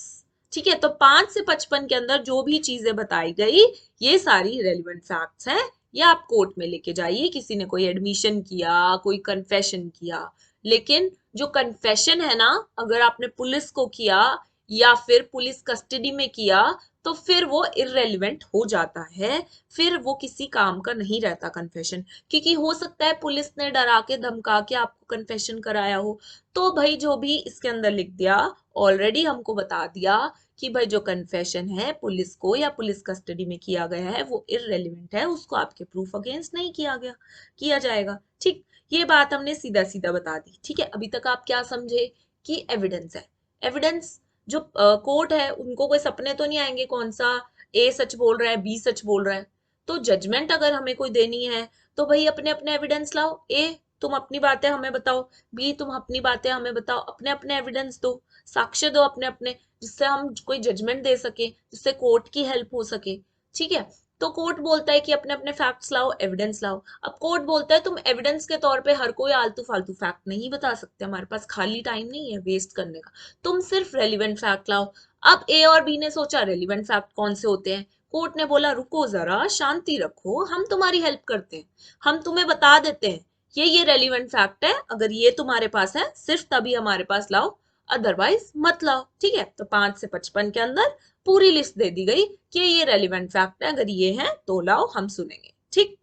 ठीक है। तो 5 से 55 के अंदर जो भी चीजें बताई गई, ये सारी रेलिवेंट फैक्ट्स हैं, ये आप कोर्ट में लेके जाइए। किसी ने कोई एडमिशन किया, कोई कन्फेशन किया, लेकिन जो कन्फेशन है ना, अगर आपने पुलिस को किया या फिर पुलिस कस्टडी में किया, तो फिर वो इररेलेवेंट हो जाता है, फिर वो किसी काम का नहीं रहता कन्फेशन। क्योंकि हो सकता है पुलिस ने डरा के धमका के आपको कन्फेशन कराया हो, तो भाई जो भी इसके अंदर लिख दिया, ऑलरेडी हमको बता दिया कि भाई जो कन्फेशन है पुलिस को या पुलिस कस्टडी में किया गया है वो इररेलेवेंट है, उसको आपके प्रूफ अगेंस्ट नहीं किया जाएगा, ठीक। ये बात हमने सीधा सीधा बता दी, ठीक है। अभी तक आप क्या समझे कि एविडेंस है, एविडेंस जो कोर्ट है उनको कोई सपने तो नहीं आएंगे कौन सा ए सच बोल रहा है बी सच बोल रहा है। तो जजमेंट अगर हमें कोई देनी है तो भाई अपने अपने एविडेंस लाओ, ए तुम अपनी बातें हमें बताओ, बी तुम अपनी बातें हमें बताओ, अपने अपने एविडेंस दो, साक्ष्य दो अपने अपने, जिससे हम कोई जजमेंट दे सके, जिससे कोर्ट की हेल्प हो सके, ठीक है। तो कोर्ट बोलता है कि अपने अपने फैक्ट्स लाओ, एविडेंस लाओ। अब कोर्ट बोलता है तुम एविडेंस के तौर पे हर कोई आलतू फालतू फैक्ट नहीं बता सकते, हमारे पास खाली टाइम नहीं है वेस्ट करने का, तुम सिर्फ रेलिवेंट फैक्ट लाओ। अब ए और बी ने सोचा रेलिवेंट फैक्ट कौन से होते हैं, कोर्ट ने बोला रुको जरा, शांति रखो, हम तुम्हारी हेल्प करते हैं, हम तुम्हें बता देते हैं ये रेलिवेंट फैक्ट है, अगर ये तुम्हारे पास है सिर्फ तभी हमारे पास लाओ, अदरवाइज मत लाओ, ठीक है। तो 5 से 55 के अंदर पूरी लिस्ट दे दी गई कि ये रेलिवेंट फैक्ट है, अगर ये है तो लाओ, हम सुनेंगे, ठीक।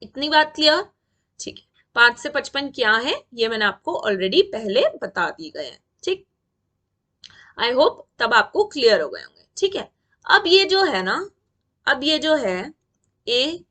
इतनी बात क्लियर, ठीक है। 5 से 55 क्या है ये मैंने आपको ऑलरेडी पहले बता दी गए हैं, ठीक। आई होप तब आपको क्लियर हो गए होंगे, ठीक है। अब ये जो है ना, अब ये जो है ए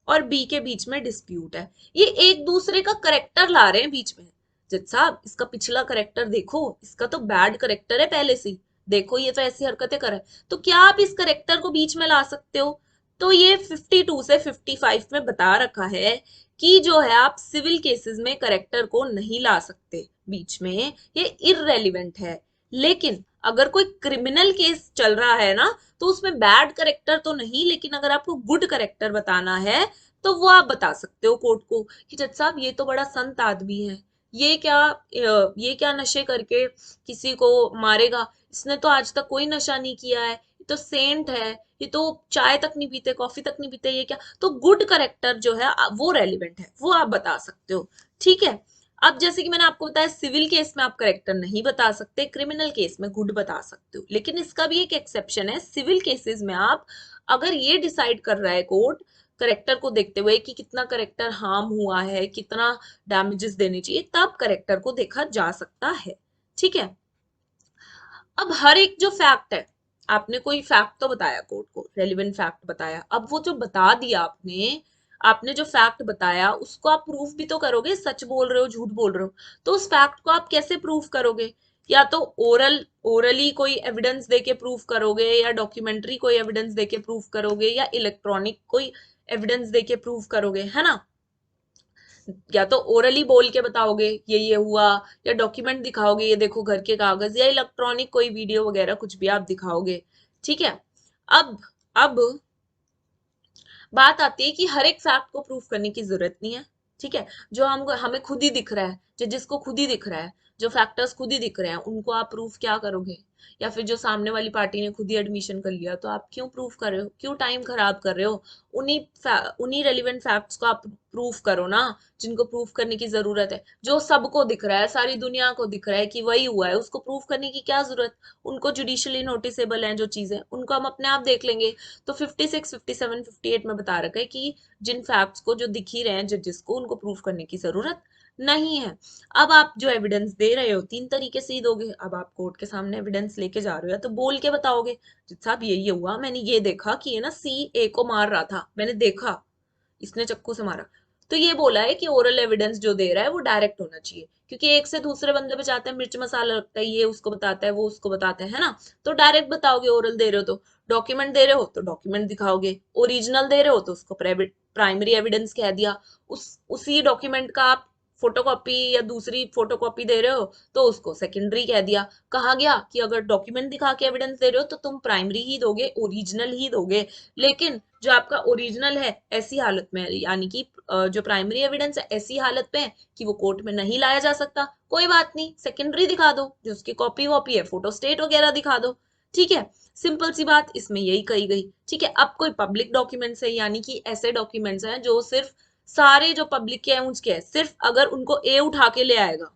और बी के बीच में डिस्प्यूट है, ये एक दूसरे का करेक्टर ला रहे हैं बीच में। जज साहब इसका पिछला करेक्टर देखो, इसका तो बैड करेक्टर है पहले से ही, देखो ये तो ऐसी हरकतें कर रहा है, तो क्या आप इस करेक्टर को बीच में ला सकते हो? तो ये 52 से 55 में बता रखा है कि जो है आप सिविल केसेस में करेक्टर को नहीं ला सकते बीच में, ये इररेलीवेंट है। लेकिन अगर कोई क्रिमिनल केस चल रहा है ना, तो उसमें बैड करेक्टर तो नहीं, लेकिन अगर आपको गुड करेक्टर बताना है तो वो आप बता सकते हो कोर्ट को कि जज साहब ये तो बड़ा संत आदमी है, ये क्या नशे करके किसी को मारेगा, इसने तो आज तक कोई नशा नहीं किया है, ये तो सेंट है, ये तो चाय तक नहीं पीते, कॉफी तक नहीं पीते, ये क्या। तो गुड करेक्टर जो है वो रेलिवेंट है, वो आप बता सकते हो, ठीक है। अब जैसे कि मैंने आपको बताया सिविल केस में आप करेक्टर नहीं बता सकते, क्रिमिनल केस में गुड बता सकते हो, लेकिन इसका भी एक एक्सेप्शन है, सिविल केसेस में आप अगर ये डिसाइड कर रहा है कोर्ट करेक्टर को देखते हुए कि कितना करेक्टर हार्म हुआ है, कितना डैमेजेस देने चाहिए, तब करेक्टर को देखा जा सकता है, ठीक है। अब हर एक जो फैक्ट है, आपने कोई फैक्ट तो बताया कोर्ट को, रेलिवेंट फैक्ट बताया, अब वो जो बता दिया आपने, आपने जो फैक्ट बताया उसको आप प्रूफ भी तो करोगे, सच बोल रहे हो झूठ बोल रहे हो, तो उस फैक्ट को आप कैसे प्रूफ करोगे? या तो ओरली कोई एविडेंस देके प्रूफ करोगे, या डॉक्यूमेंट्री कोई एविडेंस देके प्रूफ करोगे, या इलेक्ट्रॉनिक कोई एविडेंस देके प्रूफ करोगे, है ना। या तो ओरली बोल के बताओगे ये हुआ, या डॉक्यूमेंट दिखाओगे ये देखो घर के कागज, या इलेक्ट्रॉनिक कोई वीडियो वगैरह कुछ भी आप दिखाओगे, ठीक है। अब बात आती है कि हर एक फैक्ट को प्रूफ करने की जरूरत नहीं है, ठीक है। जो हम हमें खुद ही दिख रहा है, जो जिसको खुद ही दिख रहा है, जो फैक्टर्स खुद ही दिख रहे हैं, उनको आप प्रूफ क्या करोगे? या फिर जो सामने वाली पार्टी ने खुद ही एडमिशन कर लिया, तो आप क्यों प्रूफ कर रहे हो, क्यों टाइम खराब कर रहे हो? उन्हीं रेलिवेंट फैक्ट्स को आप प्रूफ करो ना, जिनको प्रूफ करने की जरूरत है, जो सबको दिख रहा है, सारी दुनिया को दिख रहा है कि वही हुआ है, उसको प्रूफ करने की क्या जरूरत? उनको जुडिशियली नोटिसेबल है जो चीजें, उनको हम अपने आप देख लेंगे। तो 56, 57, 58 में बता रखा है कि जिन फैक्ट्स को जो दिख ही रहे हैं जजेस को, उनको प्रूफ करने की जरूरत नहीं है। अब आप जो एविडेंस दे रहे हो 3 तरीके से ही दोगे, अब आप कोर्ट के सामने एविडेंस लेके जा रहे हो तो बोल के बताओगे जज साहब ये हुआ, मैंने ये देखा कि ये ना सी ए को मार रहा था, मैंने देखा इसने चाकू से मारा। तो ये बोला है कि ओरल एविडेंस जो दे रहा है वो डायरेक्ट होना चाहिए, क्योंकि एक से दूसरे बंदे पे जाते हैं मिर्च मसाला लगता है, ये उसको बताता है वो उसको बताता है ना। तो डायरेक्ट बताओगे, ओरल दे रहे हो तो डॉक्यूमेंट दे रहे हो तो डॉक्यूमेंट दिखाओगे, ओरिजिनल दे रहे हो तो उसको प्राइमरी एविडेंस कह दिया, उसी डॉक्यूमेंट का आप फोटोकॉपी या दूसरी फोटोकॉपी दे रहे हो तो उसको सेकेंडरी कह दिया। कहा गया कि अगर डॉक्यूमेंट दिखा के एविडेंस दे रहे हो तो तुम प्राइमरी ही दोगे, ओरिजिनल ही दोगे। लेकिन जो आपका ओरिजिनल है ऐसी हालत में, यानी कि जो प्राइमरी एविडेंस है ऐसी हालत में है कि वो कोर्ट में नहीं लाया जा सकता, कोई बात नहीं, सेकेंडरी दिखा दो, जो उसकी कॉपी वॉपी है, फोटो स्टेट वगैरह दिखा दो। ठीक है, सिंपल सी बात इसमें यही कही गई। ठीक है, अब कोई पब्लिक डॉक्यूमेंट्स है, यानी कि ऐसे डॉक्यूमेंट्स हैं जो सिर्फ सारे जो पब्लिक के हैं उसके है, सिर्फ अगर उनको ए उठा के ले आएगा,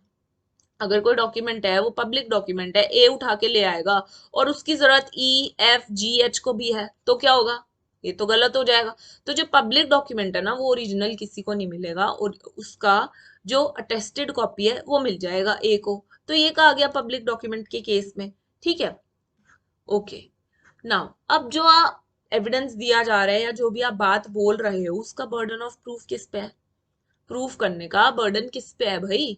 अगर कोई डॉक्यूमेंट है वो पब्लिक डॉक्यूमेंट है, ए उठा के ले आएगा और उसकी जरूरत ई एफ जी एच को भी है, तो क्या होगा, ये तो गलत हो जाएगा। तो जो पब्लिक डॉक्यूमेंट है ना वो ओरिजिनल किसी को नहीं मिलेगा और उसका जो अटेस्टेड कॉपी है वो मिल जाएगा ए को। तो ये कहा गया पब्लिक डॉक्यूमेंट के केस में। ठीक है, ओके। नाउ अब जो एविडेंस दिया जा रहा है या जो भी आप बात बोल रहे हो उसका बर्डन ऑफ प्रूफ किस पे है, प्रूफ करने का बर्डन किस पे है भाई।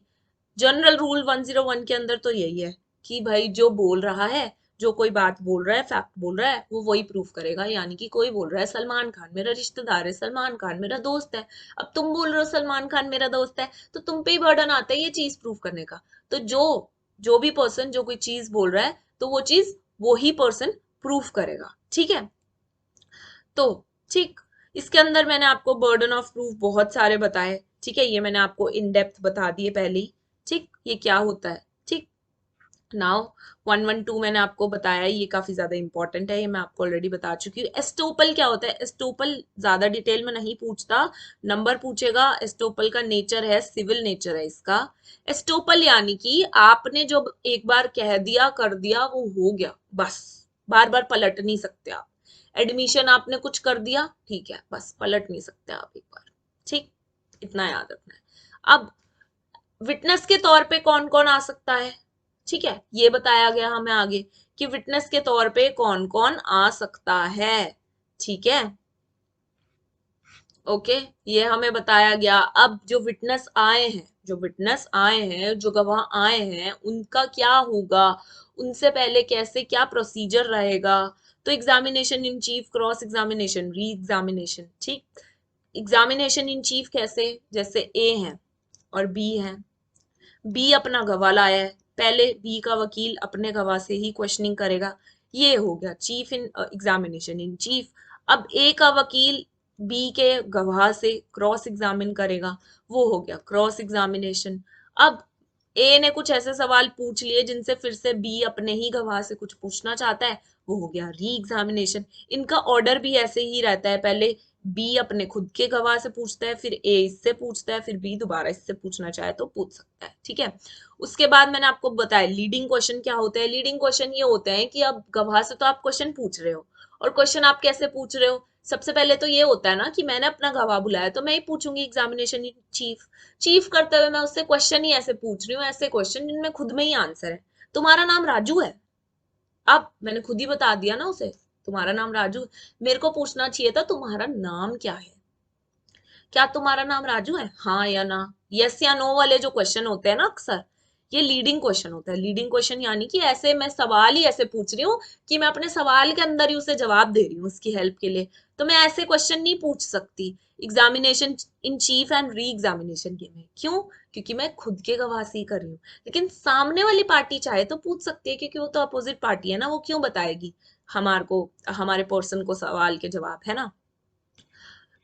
जनरल रूल 101 के अंदर तो यही है कि भाई जो बोल रहा है, जो कोई बात बोल रहा है, फैक्ट बोल रहा है, वो वही प्रूफ करेगा। यानी कि कोई बोल रहा है सलमान खान मेरा रिश्तेदार है, सलमान खान मेरा दोस्त है, अब तुम बोल रहे हो सलमान खान मेरा दोस्त है, तो तुम पे ही बर्डन आता है ये चीज प्रूफ करने का। तो जो जो भी पर्सन जो कोई चीज बोल रहा है तो वो चीज वो ही पर्सन प्रूफ करेगा। ठीक है, तो ठीक, इसके अंदर मैंने आपको बर्डन ऑफ प्रूफ बहुत सारे बताए। ठीक है, ये मैंने आपको इन डेप्थ बता दिए पहले ही। ठीक, ये क्या होता है। ठीक, नाउ 112 मैंने आपको बताया, ये काफी ज्यादा इंपॉर्टेंट है, ये मैं आपको ऑलरेडी बता चुकी हूँ। एस्टोपल क्या होता है, एस्टोपल ज्यादा डिटेल में नहीं पूछता, नंबर पूछेगा। एस्टोपल का नेचर है सिविल नेचर है इसका। एस्टोपल यानी कि आपने जो एक बार कह दिया कर दिया वो हो गया, बस बार बार पलट नहीं सकते आप। एडमिशन आपने कुछ कर दिया, ठीक है, बस पलट नहीं सकते आप एक बार। ठीक, इतना याद रखना है। अब विटनेस के तौर पे कौन कौन आ सकता है, ठीक है, ये बताया गया हमें आगे कि विटनेस के तौर पे कौन कौन आ सकता है। ठीक है, ओके, ये हमें बताया गया। अब जो विटनेस आए हैं, जो विटनेस आए हैं, जो गवाह आए हैं, उनका क्या होगा, उनसे पहले कैसे क्या प्रोसीजर रहेगा। तो examination in chief, cross examination, re examination. ठीक, एग्जामिनेशन इन चीफ कैसे, जैसे ए है और बी है, बी अपना गवाह लाया है, पहले बी का वकील अपने गवाह से ही क्वेश्चनिंग करेगा, ये हो गया chief in examination in chief. अब ए का वकील बी के गवाह से क्रॉस एग्जामिन करेगा, वो हो गया क्रॉस एग्जामिनेशन। अब ए ने कुछ ऐसे सवाल पूछ लिए जिनसे फिर से बी अपने ही गवाह से कुछ पूछना चाहता है, वो हो गया री एग्जामिनेशन। इनका ऑर्डर भी ऐसे ही रहता है, पहले बी अपने खुद के गवाह से पूछता है, फिर ए इससे पूछता है, फिर बी दोबारा इससे पूछना चाहे तो पूछ सकता है। ठीक है, उसके बाद मैंने आपको बताया लीडिंग क्वेश्चन क्या होता है। लीडिंग क्वेश्चन ये होते हैं कि अब गवाह से तो आप क्वेश्चन पूछ रहे हो, और क्वेश्चन आप कैसे पूछ रहे हो, सबसे पहले तो ये होता है ना कि मैंने अपना गवाह बुलाया तो मैं ही पूछूंगी एग्जामिनेशन चीफ। चीफ करते हुए मैं उससे क्वेश्चन ही ऐसे पूछ रही हूँ, ऐसे क्वेश्चन जिनमें खुद में ही आंसर है। तुम्हारा नाम राजू है, अब मैंने खुद ही बता दिया ना उसे, तुम्हारा नाम राजू। मेरे को पूछना चाहिए था तुम्हारा नाम क्या है, क्या तुम्हारा नाम राजू है, हाँ या ना, यस या नो वाले जो क्वेश्चन होते हैं ना अक्सर, ये लीडिंग क्वेश्चन होता है। लीडिंग क्वेश्चन यानी कि ऐसे मैं सवाल ही ऐसे पूछ रही हूँ कि मैं अपने सवाल के अंदर ही उसे जवाब दे रही हूँ उसकी हेल्प के लिए, तो मैं ऐसे क्वेश्चन नहीं पूछ सकती examination in cheap and re examination के में। क्यों, क्योंकि मैं खुद के गवाह से ही कर रही हूँ। लेकिन सामने वाली पार्टी चाहे तो पूछ सकती है, क्योंकि वो तो अपोजिट पार्टी है ना, वो क्यों बताएगी हमारे को, हमारे पर्सन को सवाल के जवाब, है ना।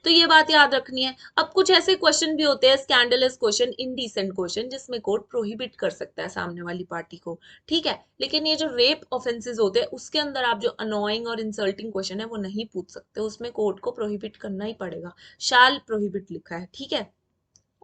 तो ये बात याद रखनी है। अब कुछ ऐसे क्वेश्चन भी होते हैं स्कैंडलस क्वेश्चन, इनडिसेंट क्वेश्चन, जिसमें कोर्ट प्रोहिबिट कर सकता है सामने वाली पार्टी को। ठीक है, लेकिन ये जो रेप ऑफेंसेस होते हैं उसके अंदर आप जो अनोइंग और इंसल्टिंग क्वेश्चन है वो नहीं पूछ सकते, उसमें कोर्ट को प्रोहिबिट करना ही पड़ेगा, शाल प्रोहिबिट लिखा है। ठीक है,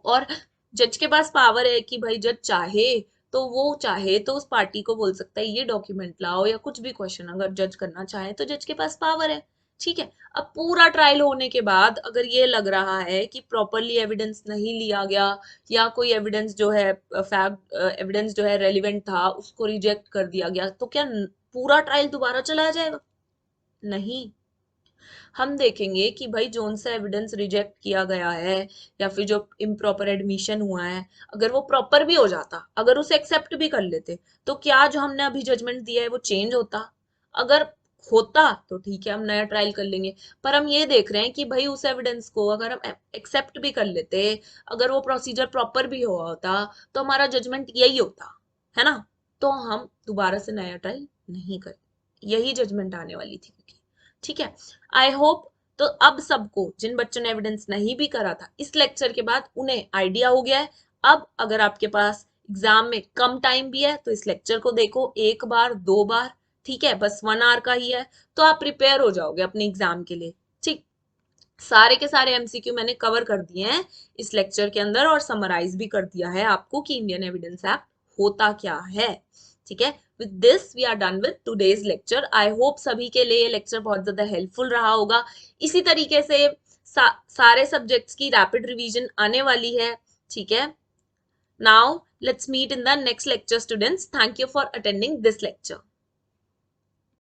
और जज के पास पावर है कि भाई जज चाहे तो वो चाहे तो उस पार्टी को बोल सकता है ये डॉक्यूमेंट लाओ, या कुछ भी क्वेश्चन अगर जज करना चाहे तो जज के पास पावर है। ठीक है, अब पूरा ट्रायल होने के बाद अगर ये लग रहा है कि प्रॉपरली एविडेंस नहीं लिया गया, या कोई एविडेंस जो है फैक्ट एविडेंस जो है रेलिवेंट था उसको रिजेक्ट कर दिया गया, तो क्या पूरा ट्रायल दोबारा चलाया जाएगा, नहीं। हम देखेंगे कि भाई जोन सा एविडेंस रिजेक्ट किया गया है या फिर जो इम्प्रॉपर एडमिशन हुआ है, अगर वो प्रॉपर भी हो जाता, अगर उसे एक्सेप्ट भी कर लेते, तो क्या जो हमने अभी जजमेंट दिया है वो चेंज होता। अगर होता तो ठीक है, हम नया ट्रायल कर लेंगे। पर हम ये देख रहे हैं कि भाई उस एविडेंस को अगर हम एक्सेप्ट भी कर लेते, अगर वो प्रोसीजर प्रॉपर भी हुआ होता, तो हमारा जजमेंट यही होता, है ना। तो हम दोबारा से नया ट्रायल नहीं करें, यही जजमेंट आने वाली थी क्योंकि, ठीक है। आई होप तो अब सबको, जिन बच्चों ने एविडेंस नहीं भी करा था, इस लेक्चर के बाद उन्हें आइडिया हो गया है। अब अगर आपके पास एग्जाम में कम टाइम भी है तो इस लेक्चर को देखो, एक बार दो बार, ठीक है, बस 1 आवर का ही है, तो आप प्रिपेयर हो जाओगे अपने एग्जाम के लिए। ठीक, सारे के सारे एमसीक्यू मैंने कवर कर दिए हैं इस लेक्चर के अंदर, और समराइज भी कर दिया है आपको कि इंडियन एविडेंस एक्ट होता क्या है। ठीक है, with this we are done with today's lecture. I hope सभी के लिए ये लेक्चर बहुत ज्यादा हेल्पफुल रहा होगा। इसी तरीके से सारे सब्जेक्ट्स की रैपिड रिवीजन आने वाली है। ठीक है, now let's meet in the next lecture students. Thank you for attending this lecture.